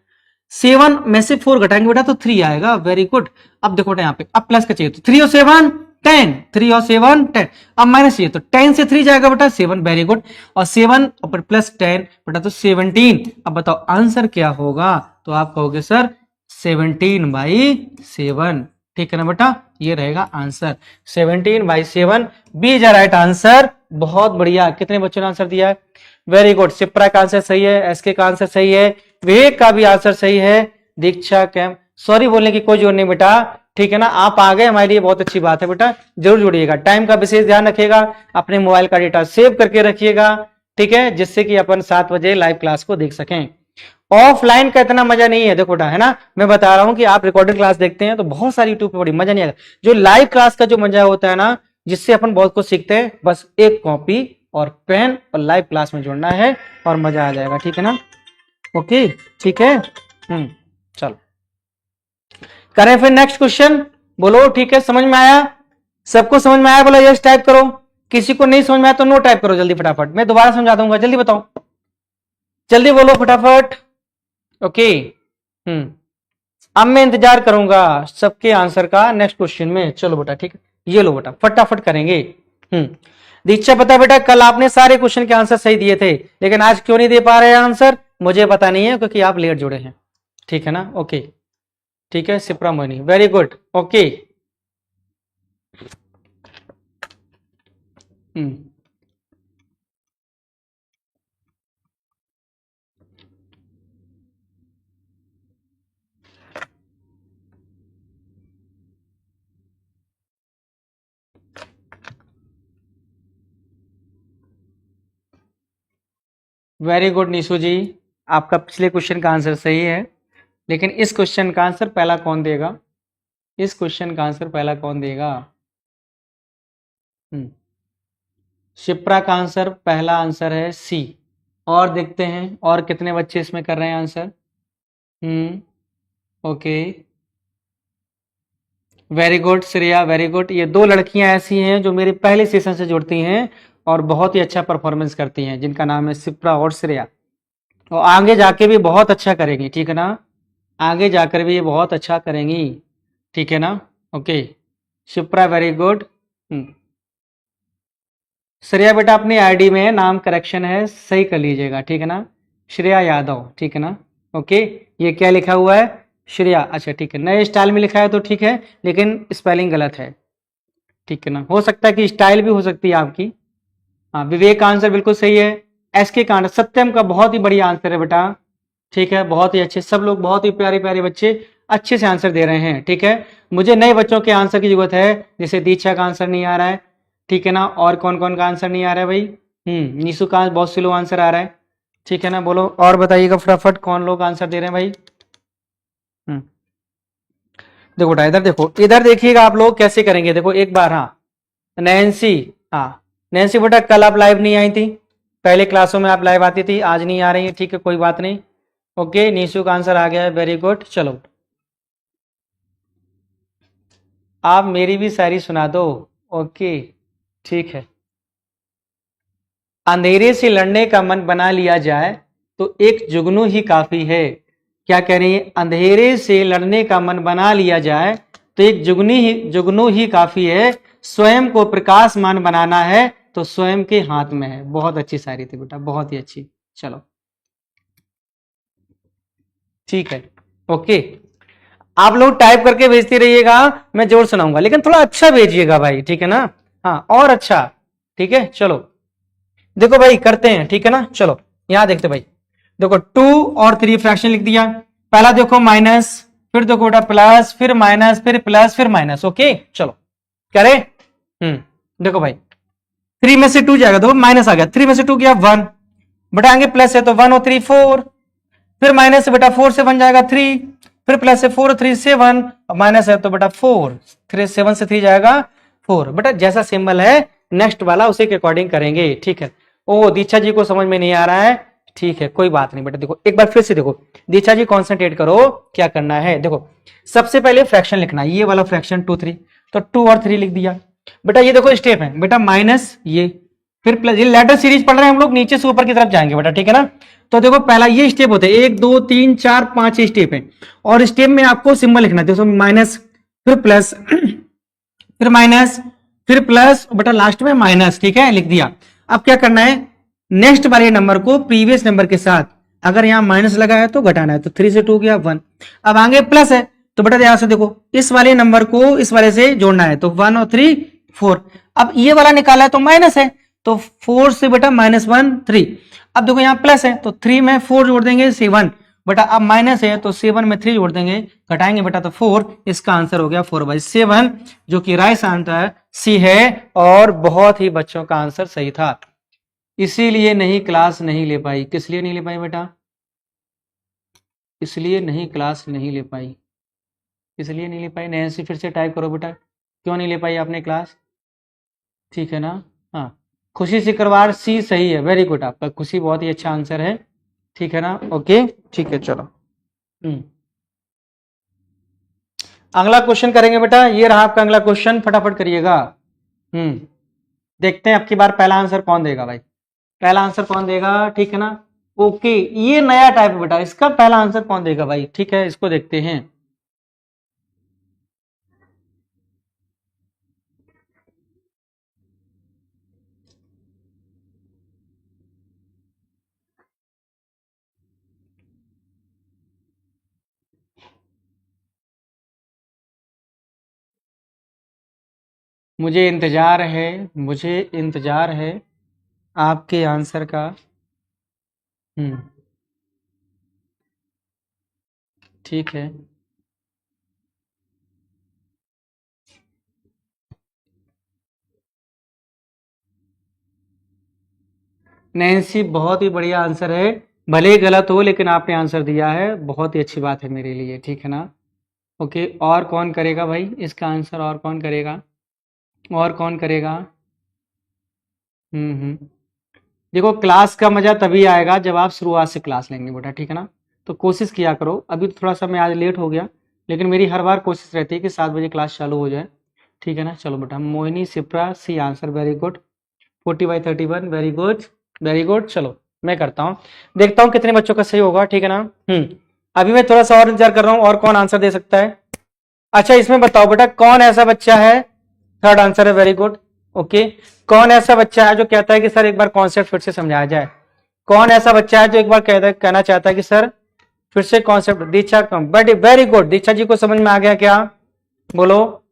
7 में से 4 घटाएंगे बेटा तो 3 आएगा, वेरी गुड। अब देखो बेटा यहाँ पे अब प्लस का चाहिए तो 3 और 7 10, 3 और 7 10, अब माइनस चाहिए तो 10 से 3 जाएगा बेटा 7, वेरी गुड, और 7 और प्लस 10 बेटा तो 17। अब बताओ आंसर क्या होगा, तो आप कहोगे सर 17/7, ठीक है ना बेटा, ये रहेगा answer 17/7 B is right answer. बहुत बढ़िया, कितने बच्चों ने आंसर दिया है? Very good. शिप्रा का आंसर सही है, एसके का आंसर सही है, विवेक का भी आंसर सही है, दीक्षा कैम, सॉरी बोलने की कोई जोड़ नहीं बेटा, ठीक है ना। आप आ गए हमारे लिए बहुत अच्छी बात है बेटा, जरूर जुड़िएगा। टाइम का विशेष ध्यान रखिएगा, अपने मोबाइल का डेटा सेव करके रखिएगा, ठीक है, जिससे कि अपन 7 बजे लाइव क्लास को देख सकें। ऑफलाइन का इतना मजा नहीं है, देखो बेटा, है ना, मैं बता रहा हूं कि आप रिकॉर्डेड क्लास देखते हैं तो बहुत सारी यूट्यूब पे बड़ी मजा नहीं आएगा। जो लाइव क्लास का जो मजा होता है ना, जिससे अपन बहुत कुछ सीखते हैं, बस एक कॉपी और पेन और लाइव क्लास में जुड़ना है और मजा आ जाएगा, ठीक है ना। ओके, ठीक है, चलो करें फिर नेक्स्ट क्वेश्चन। बोलो ठीक है, समझ में आया? सबको समझ में आया? बोलो यस टाइप करो, किसी को नहीं समझ में आया तो नो टाइप करो जल्दी फटाफट, मैं दोबारा समझा दूंगा, जल्दी बताओ, जल्दी बोलो फटाफट। ओके, अब मैं इंतजार करूंगा सबके आंसर का नेक्स्ट क्वेश्चन में। चलो बेटा, ठीक है, ये लो बेटा, फटाफट करेंगे। दीक्षा, पता बेटा कल आपने सारे क्वेश्चन के आंसर सही दिए थे, लेकिन आज क्यों नहीं दे पा रहे आंसर, मुझे पता नहीं है, क्योंकि आप लेट जुड़े हैं, ठीक है ना। ओके, ठीक है, Sipra Moni, very good. Okay, very good Nishu ji, आपका पिछले क्वेश्चन का आंसर सही है, लेकिन इस क्वेश्चन का आंसर पहला कौन देगा? इस क्वेश्चन का आंसर पहला कौन देगा? शिप्रा का आंसर पहला आंसर है सी। और देखते हैं और कितने बच्चे इसमें कर रहे हैं answer. Okay, very good Shreya, very good. ये 2 लड़कियां ऐसी हैं जो मेरे पहले सेशन से जुड़ती हैं और बहुत ही अच्छा परफॉर्मेंस करती हैं, जिनका नाम है शिप्रा और श्रेया, और आगे जाके भी बहुत अच्छा करेंगी, ठीक है ना, आगे जाकर भी ये बहुत अच्छा करेंगी, ठीक है ना। Okay, Shipra very good. Shreya बेटा अपनी आईडी में नाम करेक्शन है, सही कर लीजिएगा, ठीक है ना, श्रेया यादव, ठीक है ना। ओके, ये क्या लिखा हुआ है? श्रेया, अच्छा ठीक है, नए स्टाइल में लिखा है तो ठीक है, लेकिन स्पेलिंग गलत है, ठीक है ना, हो सकता है कि स्टाइल भी हो सकती है आपकी। हाँ, विवेक का आंसर बिल्कुल सही है। एसके का आंसर, सत्यम का बहुत ही बढ़िया आंसर है बेटा, ठीक है, बहुत ही अच्छे, सब लोग बहुत ही प्यारे प्यारे बच्चे अच्छे से आंसर दे रहे हैं, ठीक है। मुझे नए बच्चों के आंसर की जरूरत है, जैसे दीक्षा का आंसर नहीं आ रहा है, ठीक है ना, और कौन कौन का आंसर नहीं आ रहा है भाई? निशु का बहुत स्लो आंसर आ रहा है, ठीक है ना, बोलो और बताइएगा फटाफट कौन लोग आंसर दे रहे हैं भाई। देखो बेटा, इधर देखो, इधर देखिएगा आप लोग कैसे करेंगे, देखो एक बार। हाँ नैन्सी, हाँ नैन्सी बेटा कल आप लाइव नहीं आई थी, पहले क्लासों में आप लाइव आती थी, आज नहीं आ रही है, ठीक है, कोई बात नहीं। ओके, निशु का आंसर आ गया है, वेरी गुड। चलो आप मेरी भी शायरी सुना दो। ओके, ठीक है। अंधेरे से लड़ने का मन बना लिया जाए तो एक जुगनू ही काफी है। क्या कह रही है? अंधेरे से लड़ने का मन बना लिया जाए तो एक जुगनू ही काफी है। स्वयं को प्रकाशमान बनाना है तो स्वयं के हाथ में है। बहुत अच्छी शायरी थी बेटा, बहुत ही अच्छी। चलो ठीक है, ओके, आप लोग टाइप करके भेजते रहिएगा, मैं जोर सुनाऊंगा, लेकिन थोड़ा अच्छा भेजिएगा भाई, ठीक है ना। हाँ और अच्छा, ठीक है। चलो देखो भाई करते हैं, ठीक है ना। चलो यहां देखते भाई, देखो 2 और 3 फ्रैक्शन लिख दिया। पहला देखो माइनस, फिर देखो बेटा प्लस, फिर माइनस, फिर प्लस, फिर माइनस। ओके चलो करे। देखो भाई 3 में से 2 जाएगा, देखो माइनस आ गया, 3 में से 2 गया 1, बेटा आगे प्लस है तो 1 और 3 4, फिर माइनस से बेटा 4 से 1 जाएगा 3, फिर प्लस से 4 3 7, माइनस है तो बेटा 4, 3 7 से 3 जाएगा 4। बेटा जैसा सिंबल है नेक्स्ट वाला उसी के अकॉर्डिंग करेंगे, ठीक है। ओ दीक्षा जी को समझ में नहीं आ रहा है, ठीक है कोई बात नहीं बेटा। देखो एक बार फिर से देखो, दीक्षा जी कॉन्सेंट्रेट करो, क्या करना है देखो, सबसे पहले फ्रैक्शन लिखना, ये वाला फ्रैक्शन 2 3, तो 2 और 3 लिख दिया बेटा। ये देखो स्टेप है बेटा, माइनस ये, फिर प्लस, ये लेटर सीरीज पढ़ रहे हैं हम लोग, नीचे से ऊपर की तरफ जाएंगे बेटा, ठीक है ना। तो देखो पहला ये स्टेप होते हैं 1 2 3 4 5 स्टेप है, और स्टेप में आपको सिंबल लिखना है, देखो माइनस, फिर प्लस, फिर माइनस, फिर प्लस, बेटा लास्ट में माइनस, ठीक है लिख दिया। अब क्या करना है, नेक्स्ट वाले नंबर को प्रीवियस नंबर के साथ, अगर यहां माइनस लगा है तो घटाना है, तो 3 से 2 गया 1, अब आगे प्लस है तो बेटा यहां से देखो इस वाले नंबर को इस वाले से जोड़ना है, तो 1 और 3 4। अब ये वाला निकाला है तो माइनस है, तो 4 से बेटा -1 3। अब देखो यहाँ प्लस है तो 3 में 4 जोड़ देंगे 7 बेटा, अब माइनस है तो 7 में 3 जोड़ देंगे, घटाएंगे बेटा तो 4। इसका आंसर हो गया 4/7, जो कि राइट आंसर सी है, और बहुत ही बच्चों का आंसर सही था। इसीलिए नहीं क्लास नहीं ले पाई। किस लिए नहीं ले पाई बेटा? इसलिए नहीं क्लास नहीं ले पाई, इसलिए नहीं ले पाई। नैन्सी फिर से टाइप करो बेटा, क्यों नहीं ले पाई आपने क्लास? ठीक है ना? हाँ, खुशी सिकरवार सी सही है, वेरी गुड, आपका खुशी बहुत ही अच्छा आंसर है। ठीक है ना? ओके, ठीक है, चलो अगला क्वेश्चन करेंगे बेटा। ये रहा आपका अगला क्वेश्चन, फटाफट करिएगा। देखते हैं अब की बार पहला आंसर कौन देगा भाई, पहला आंसर कौन देगा? ठीक है ना? ओके, ये नया टाइप है बेटा, इसका पहला आंसर कौन देगा भाई? ठीक है, इसको देखते हैं। मुझे इंतजार है, मुझे इंतजार है आपके आंसर का। ठीक है, नैन्सी बहुत ही बढ़िया आंसर है, भले ही गलत हो लेकिन आपने आंसर दिया है, बहुत ही अच्छी बात है मेरे लिए। ठीक है ना? ओके, और कौन करेगा भाई इसका आंसर? और कौन करेगा? और कौन करेगा? देखो, क्लास का मजा तभी आएगा जब आप शुरुआत से क्लास लेंगे बेटा। ठीक है ना? तो कोशिश किया करो। अभी तो थोड़ा सा मैं आज लेट हो गया, लेकिन मेरी हर बार कोशिश रहती है कि 7 बजे क्लास चालू हो जाए। ठीक है ना? चलो बेटा, Mohini Sipra C answer, very good. 40/31, very good, very good. चलो मैं करता हूँ, देखता हूँ कितने बच्चों का सही होगा। ठीक है ना? अभी मैं थोड़ा सा और इंतजार कर रहा हूँ, और कौन आंसर दे सकता है? अच्छा, इसमें बताओ बेटा, कौन ऐसा बच्चा है, थर्ड आंसर है, वेरी गुड। ओके, कौन ऐसा बच्चा है जो कहता है कि सर एक बार कॉन्सेप्ट फिर से समझाया जाए? कौन ऐसा बच्चा है जो एक बार कहना चाहता है कि सर फिर से कॉन्सेप्ट? दीक्षा कम, but very good, Diksha ji को समझ में आ गया क्या? बोलो,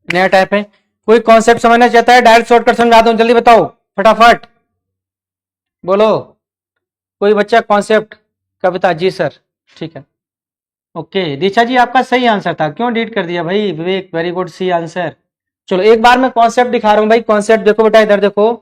नया टाइप है। कोई कॉन्सेप्ट समझना चाहता है? डायरेक्ट शॉर्टकट समझा दो, जल्दी बताओ फटाफट, बोलो कोई बच्चा कॉन्सेप्ट। कविता जी सर, ठीक है। ओके, दीक्षा जी आपका सही आंसर था, क्यों डिलीट कर दिया भाई? विवेक, वेरी गुड, सी आंसर। चलो एक बार मैं कॉन्सेप्ट दिखा रहा हूं भाई, कॉन्सेप्ट देखो बेटा, इधर देखो।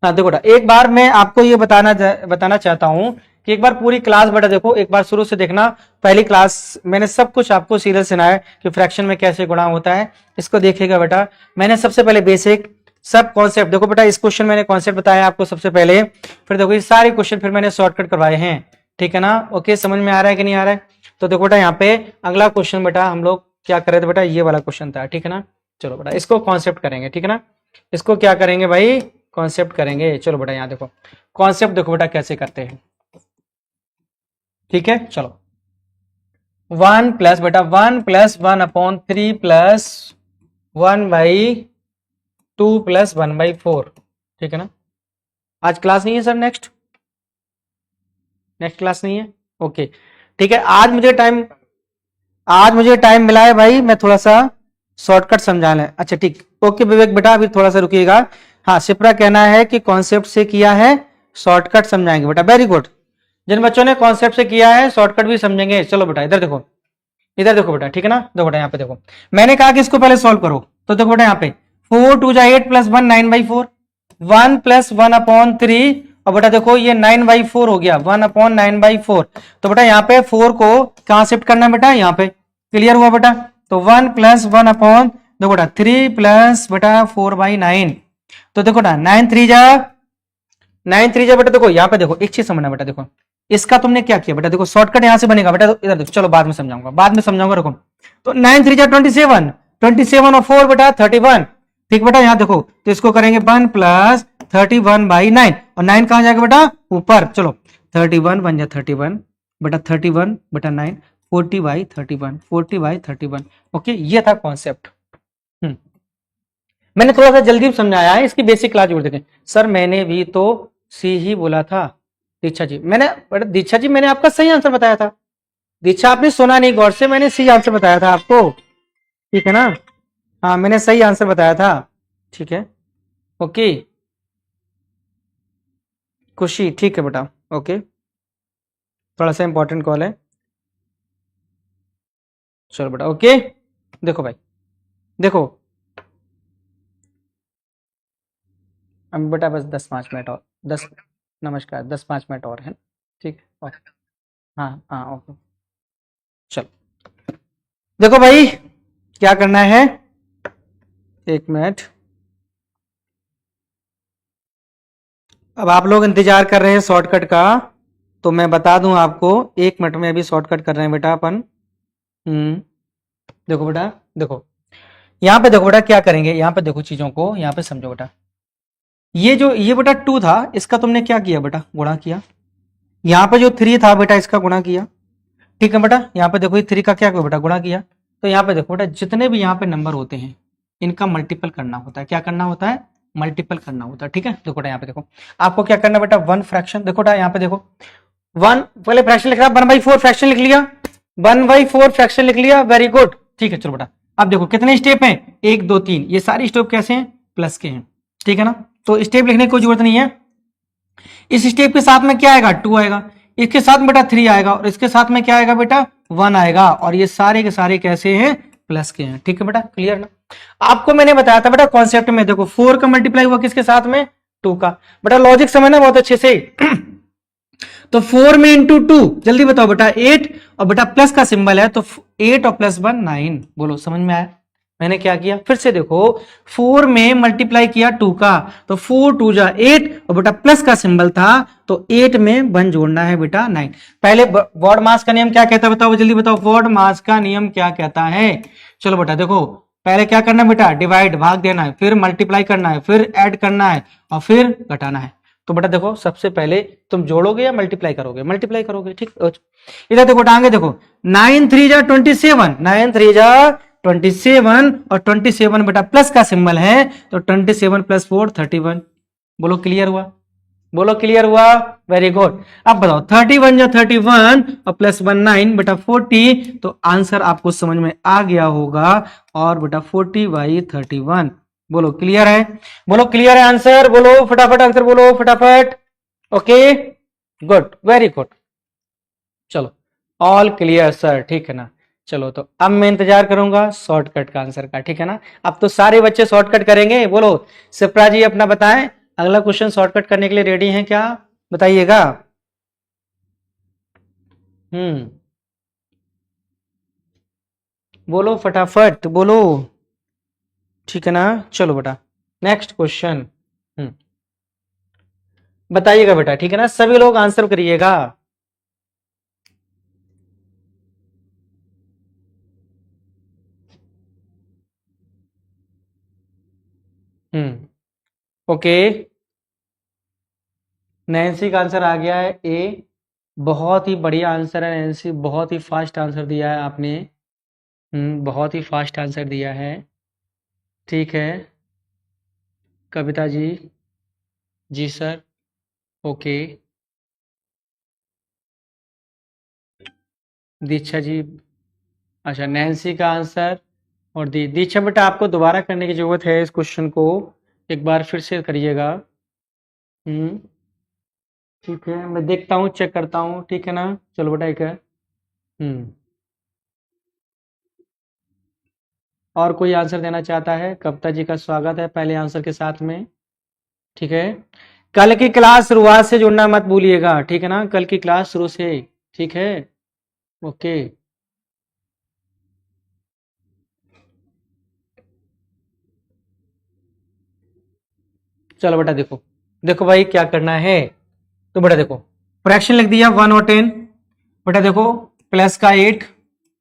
हाँ देखो बेटा, एक बार मैं आपको ये बताना चाहता हूं कि एक बार पूरी क्लास बेटा देखो, एक बार शुरू से देखना। पहली क्लास मैंने सब कुछ आपको सीरियल सुनाया कि फ्रैक्शन में कैसे गुणा होता है, इसको देखिएगा बेटा। मैंने सबसे पहले बेसिक सब कॉन्सेप्ट देखो बेटा, इस क्वेश्चन मैंने कॉन्सेप्ट बताया आपको सबसे पहले, फिर देखो ये सारे क्वेश्चन फिर मैंने शॉर्टकट करवाए हैं। ठीक है ना? ओके, समझ में आ रहा है कि नहीं आ रहा है? तो देखो बेटा, यहाँ पे अगला क्वेश्चन बेटा हम लोग क्या कर रहे थे बेटा, ये वाला क्वेश्चन था। ठीक है ना? चलो बेटा, इसको कॉन्सेप्ट करेंगे। ठीक है ना? इसको क्या करेंगे भाई? कॉन्सेप्ट करेंगे। चलो बेटा, यहाँ देखो कॉन्सेप्ट देखो बेटा कैसे करते हैं। ठीक है, चलो 1 प्लस बेटा 1 प्लस 1/3 प्लस 1/2 प्लस 1/4। ठीक है ना? आज क्लास नहीं है सर, नेक्स्ट क्लास नहीं है। ओके, ठीक है। आज मुझे टाइम मिला है भाई, मैं थोड़ा सा शॉर्टकट समझा लें। अच्छा ठीक, ओके विवेक बेटा, अभी थोड़ा सा रुकिएगा। हाँ, शिप्रा कहना है कि कॉन्सेप्ट से किया है, शॉर्टकट समझाएंगे बेटा, वेरी गुड। जिन बच्चों ने कॉन्सेप्ट से किया है शॉर्टकट भी समझेंगे। चलो बेटा इधर देखो, इधर देखो बेटा। ठीक है ना? देखो बेटा, यहाँ पे देखो, मैंने कहा कि इसको पहले सॉल्व करो, तो देखो बेटा यहाँ पे 4 2 8 प्लस 1 9/4, 1 प्लस 1/3, और बेटा देखो ये 9/4 हो गया, 1/9/4। तो बेटा यहाँ पे 4 को कहां शिफ्ट करना है बेटा? यहाँ पे। क्लियर हुआ बेटा? तो 1 प्लस 1/, देखो बेटा 3 प्लस बेटा 4/9। तो देखो बेटा 9 3 जा बेटा, देखो यहाँ पे देखो, एक चीज समझना बेटा, देखो इसका तुमने क्या किया बेटा, देखो शॉर्टकट यहां से बनेगा बेटा, तो इधर देखो, चलो बाद में समझाऊंगा, बाद में समझाऊंगा, रुको। तो 9 3 जा 27, 27 और 4 बेटा 31। ठीक बेटा, यहाँ देखो, तो इसको करेंगे 1 प्लस 31/9, और 9 कहां जाएगा बेटा? ऊपर। चलो 31 1 जा 31 बेटा, 31 बेटा 9, 40/31, 40/31। ओके, ये था कॉन्सेप्ट। मैंने थोड़ा सा जल्दी समझाया है, इसकी बेसिक क्लास जोड़ देंगे। सर मैंने भी तो सी ही बोला था। दीक्षा जी, मैंने आपका सही आंसर बताया था। दीक्षा आपने सुना नहीं गौर से, मैंने सही आंसर बताया था आपको, ठीक है ना। हाँ मैंने सही आंसर बताया था, ठीक है। ओके खुशी, ठीक है बेटा, ओके। थोड़ा सा इंपॉर्टेंट कॉल है, चलो बेटा ओके। देखो भाई, देखो अब बेटा बस 10-5 मिनट और, 10, नमस्कार, 10-5 मिनट और है, ठीक है ओके। हाँ हाँ ओके, चलो देखो भाई क्या करना है, 1 मिनट। अब आप लोग इंतजार कर रहे हैं शॉर्टकट का, तो मैं बता दूं आपको, 1 मिनट में अभी शॉर्टकट कर रहे हैं बेटा अपन। देखो बेटा, देखो यहाँ पे देखो बेटा क्या करेंगे, यहाँ पे देखो चीजों को, यहाँ पे समझो बेटा। ये जो ये बेटा 2 था, इसका तुमने क्या किया बेटा, गुणा किया। यहाँ पे जो 3 था बेटा, इसका गुणा किया, ठीक है बेटा। यहाँ पे देखो ये 3 का क्या किया बेटा, गुणा किया। तो यहाँ पे देखो बेटा जितने भी यहाँ पे नंबर होते हैं, इनका मल्टीपल करना होता है। क्या करना होता है, मल्टीपल करना होता है, ठीक है। देखो बेटा यहाँ पे देखो, आपको क्या करना बेटा, 1 फ्रैक्शन, देखो बेटा यहाँ पे देखो 1, पहले फ्रैक्शन लिख रहा, 1/4 फ्रैक्शन लिख लिया, 1/4 फ्रैक्शन लिख लिया, वेरी गुड, ठीक है। चलो बेटा अब देखो कितने स्टेप हैं, 1 2 3, ये सारे स्टेप कैसे हैं, प्लस के हैं, ठीक है ना। तो स्टेप लिखने की कोई जरूरत नहीं है। इस स्टेप के साथ में क्या आएगा, 2 आएगा, इसके साथ बेटा 3 आएगा, और इसके साथ में क्या आएगा बेटा, 1 आएगा, और ये सारे के सारे कैसे हैं, प्लस के हैं, ठीक है बेटा, क्लियर ना। आपको मैंने बताया था बेटा कॉन्सेप्ट में, देखो 4 का मल्टीप्लाई हुआ किसके साथ में, 2 का। बेटा लॉजिक समझना बहुत अच्छे से। तो 4 में इंटू 2, जल्दी बताओ बेटा 8, और बेटा प्लस का सिंबल है, तो 8 और +1 9, बोलो समझ में आया। मैंने क्या किया, फिर से देखो 4 में मल्टीप्लाई किया 2 का, तो 4 2 जा 8, और बेटा प्लस का सिंबल था, तो 8 में 1 जोड़ना है बेटा 9। पहले वॉर्ड मास का नियम क्या कहता है बताओ, जल्दी बताओ, वॉर्ड मास का नियम क्या कहता है। चलो बेटा देखो, पहले क्या करना है बेटा, डिवाइड भाग देना है, फिर मल्टीप्लाई करना है, फिर ऐड करना है, और फिर घटाना है। तो बेटा देखो सबसे पहले तुम जोड़ोगे या मल्टीप्लाई करोगे, मल्टीप्लाई करोगे, ठीक। इधर देखो टांगे देखो, 9 3 जा 27, 9 3 जा 27, और 27 बेटा प्लस का सिंबल है, तो 27 + 4 31। बोलो क्लियर हुआ, बोलो क्लियर हुआ, वेरी गुड। अब बताओ 31 जा 31, और +1 9 बेटा 40, तो आंसर आपको समझ में आ गया होगा, और बेटा 40/31। बोलो क्लियर है, बोलो क्लियर है आंसर, बोलो फटाफट आंसर बोलो फटाफट। ओके गुड, वेरी गुड, चलो ऑल क्लियर सर, ठीक है ना। चलो तो अब मैं इंतजार करूंगा शॉर्टकट का आंसर का, ठीक है ना। अब तो सारे बच्चे शॉर्टकट करेंगे, बोलो सिप्रा जी अपना बताएं, अगला क्वेश्चन शॉर्टकट करने के लिए रेडी हैं क्या, बताइएगा। हम्म बोलो फटाफट बोलो, ठीक है ना। चलो बेटा नेक्स्ट क्वेश्चन, बताइएगा बेटा, ठीक है ना, सभी लोग आंसर करिएगा। ओके, नैन्सी का आंसर आ गया है ए, बहुत ही बढ़िया आंसर है नैन्सी, बहुत ही फास्ट आंसर दिया है आपने। बहुत ही फास्ट आंसर दिया है, ठीक है। कविता जी, जी सर, ओके। दीक्षा जी, अच्छा नैन्सी का आंसर, और दीक्षा बेटा आपको दोबारा करने की जरूरत है इस क्वेश्चन को, एक बार फिर से करिएगा। हम्म ठीक है, मैं देखता हूँ, चेक करता हूँ, ठीक है ना। चलो बेटा एक है। और कोई आंसर देना चाहता है, कविता जी का स्वागत है पहले आंसर के साथ में, ठीक है। कल की क्लास शुरुआत से जुड़ना मत भूलिएगा, ठीक है ना, कल की क्लास शुरू से, ठीक है, ओके। चलो बेटा देखो, देखो भाई क्या करना है, तो बेटा देखो फ्रैक्शन लिख दिया 1 और 10, बेटा देखो प्लस का 8,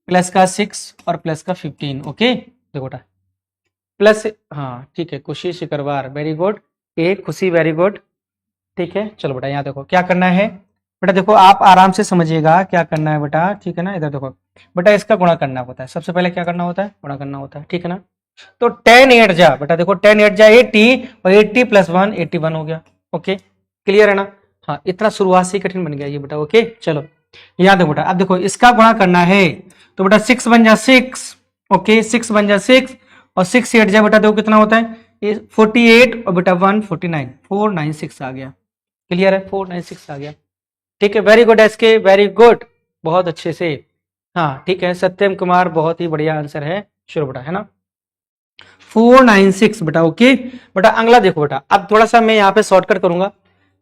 प्लस का 6, और प्लस का 15, ओके। देखो बेटा प्लस, हाँ ठीक है, खुशी शिकरवार, वेरी गुड, ए खुशी, वेरी गुड, ठीक है। चलो बेटा यहाँ देखो क्या करना है, बेटा देखो आप आराम से समझिएगा क्या करना है बेटा, ठीक है ना। इधर देखो बेटा इसका गुणा करना होता है, सबसे पहले क्या करना होता है, गुणा करना होता है, ठीक है ना। तो 10 8 जा बेटा देखो 10 8 जा 80, और 80 + 1 81 हो गया, ओके क्लियर है ना। हाँ इतना शुरुआत से ही कठिन बन गया ये बेटा, ओके चलो यहाँ देखो बेटा, अब देखो इसका गुणा करना है तो बेटा 6 बन जा 6, ओके 6 बन जा 6 और 6 से 8 जा बेटा देखो कितना होता है, ये 48 और बेटा 149, 496 आ गया। क्लियर है, 496 आ गया। ठीक है, very good SK, very good, बहुत अच्छे से। हाँ ठीक है सत्यम कुमार, बहुत ही बढ़िया आंसर है, शुरू बेटा, है ना 496 बेटा। ओके बेटा अगला देखो बेटा, अब थोड़ा सा मैं यहाँ पे शॉर्टकट करूंगा।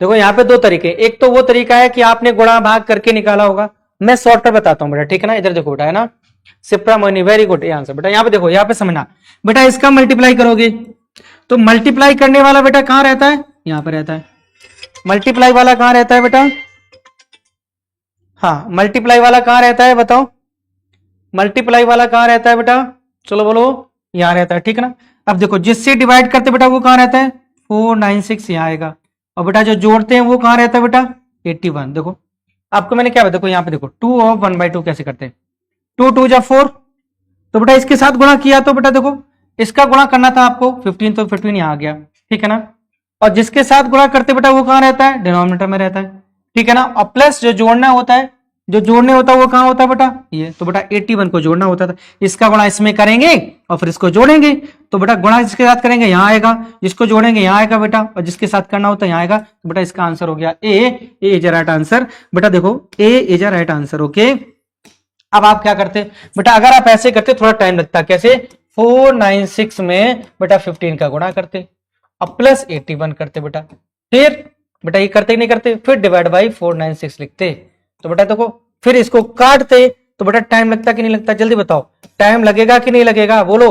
देखो यहाँ पे दो तरीके, एक तो वो तरीका है कि आपने गुणा भाग करके निकाला होगा, मैं शॉर्टकट बताता हूँ बेटा, ठीक है ना। इधर देखो बेटा, है ना सिप्रा मोनी, वेरी गुड ये आंसर बेटा। यहाँ पे देखो, यहाँ पे समझना बेटा, इसका मल्टीप्लाई करोगे तो मल्टीप्लाई करने वाला बेटा कहाँ रहता है, यहाँ पे रहता है। मल्टीप्लाई वाला कहाँ रहता है बेटा, हाँ मल्टीप्लाई वाला कहाँ रहता है बताओ, मल्टीप्लाई वाला कहाँ रहता है बेटा, चलो बोलो, यहाँ रहता है, ठीक है ना। अब देखो जिससे डिवाइड करते बेटा वो कहाँ रहता है, 496 यहाँ आएगा, और बेटा जो जोड़ते हैं वो कहाँ रहता है बेटा, 81। देखो आपको मैंने क्या बताया, देखो यहाँ पे देखो 2 ऑफ 1/2 कैसे करते हैं, 2 2 जा 4, तो बेटा इसके साथ गुणा किया तो बेटा देखो इसका गुणा करना था आपको 15, तो 15 यहाँ आ गया, ठीक है ना। और जिसके साथ गुणा करते बेटा वो कहाँ रहता है, डिनोमिनेटर में रहता है, ठीक है ना। और प्लस जो जोड़ना होता है, जो जोड़ने होता है वो कहाँ होता है बेटा, ये तो बेटा 81 को जोड़ना होता था, इसका गुणा इसमें करेंगे और फिर इसको जोड़ेंगे, तो बेटा गुणा जिसके साथ करेंगे यहाँ आएगा, जिसको जोड़ेंगे यहाँ आएगा बेटा, और जिसके साथ करना होता है यहाँ आएगा, तो बेटा इसका आंसर हो गया ए इज राइट आंसर बेटा। देखो ए इज राइट आंसर, ओके। अब आप क्या करते बेटा, अगर आप ऐसे करते थोड़ा टाइम लगता, कैसे 496 में बेटा 15 का गुणा करते और प्लस 81 करते बेटा, फिर बेटा ये करते ही नहीं करते, फिर डिवाइड बाई 496 लिखते, तो बेटा देखो फिर इसको काटते, तो बेटा टाइम लगता कि नहीं लगता, जल्दी बताओ टाइम लगेगा कि नहीं लगेगा, बोलो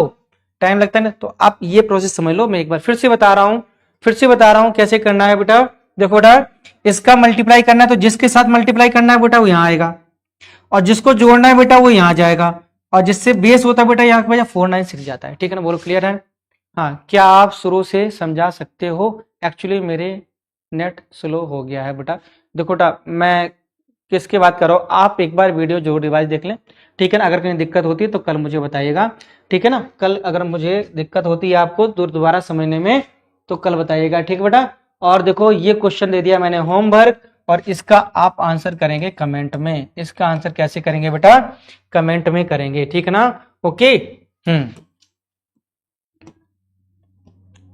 टाइम लगता है ना। तो आप ये प्रोसेस समझ लो, मैं एक बार फिर से बता रहा हूं, फिर से बता रहा हूं कैसे करना है बेटा। देखो बेटा इसका मल्टीप्लाई करना है तो जिसके साथ मल्टीप्लाई करना है बेटा वो यहां आएगा, और जिसको जोड़ना है बेटा वो यहां जाएगा, और जिससे बेस होता है बेटा यहाँ पे 496 जाता है, ठीक है ना, बोलो क्लियर है। हाँ क्या आप शुरू से समझा सकते हो, एक्चुअली मेरे नेट स्लो हो गया है बेटा। देखो बेटा मैं किसकी बात कर रहा हूँ, आप एक बार वीडियो जरूर रिवाइज देख लें, ठीक है ना। अगर कहीं दिक्कत होती है तो कल मुझे बताइएगा, ठीक है ना। कल अगर मुझे दिक्कत होती है आपको दोबारा समझने में तो कल बताइएगा, ठीक बेटा। और देखो ये क्वेश्चन दे दिया मैंने होमवर्क, और इसका आप आंसर करेंगे कमेंट में, इसका आंसर कैसे करेंगे बेटा, कमेंट में करेंगे, ठीक है ना, ओके।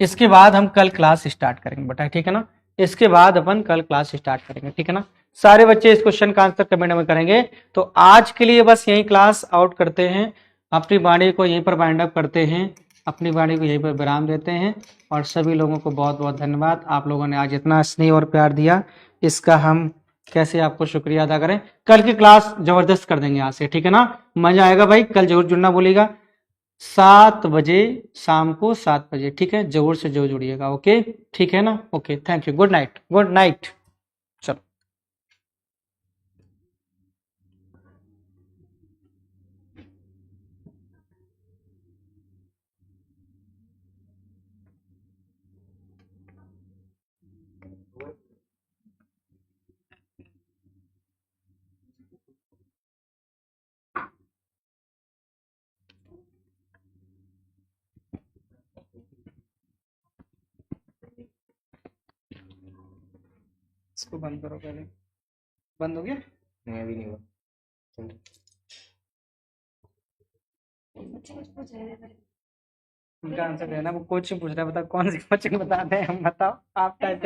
इसके बाद हम कल क्लास स्टार्ट करेंगे बेटा, ठीक है ना। इसके बाद अपन कल क्लास स्टार्ट करेंगे, ठीक है ना। सारे बच्चे इस क्वेश्चन का आंसर कमेंट में करेंगे। तो आज के लिए बस यही क्लास आउट करते हैं, अपनी वाणी को यहीं पर बाइंड अप करते हैं, अपनी वाणी को यहीं पर विराम देते हैं। और सभी लोगों को बहुत बहुत धन्यवाद, आप लोगों ने आज इतना स्नेह और प्यार दिया, इसका हम कैसे आपको शुक्रिया अदा करें। कल की क्लास जबरदस्त कर देंगे आज से, ठीक है ना, मजा आएगा भाई। कल जरूर जुड़ना बोलिएगा 7 बजे, शाम को 7 बजे, ठीक है, जरूर से जरूर जुड़िएगा, ओके ठीक है ना, okay thank you, good night, good night. चलो इसको बंद करो पहले, बंद हो गया, नहीं अभी नहीं हुआ। उनका आंसर देना, वो कोचिंग पूछ रहा है, बताओ कौन सी कोचिंग बताते हैं हम, बताओ आप टाइप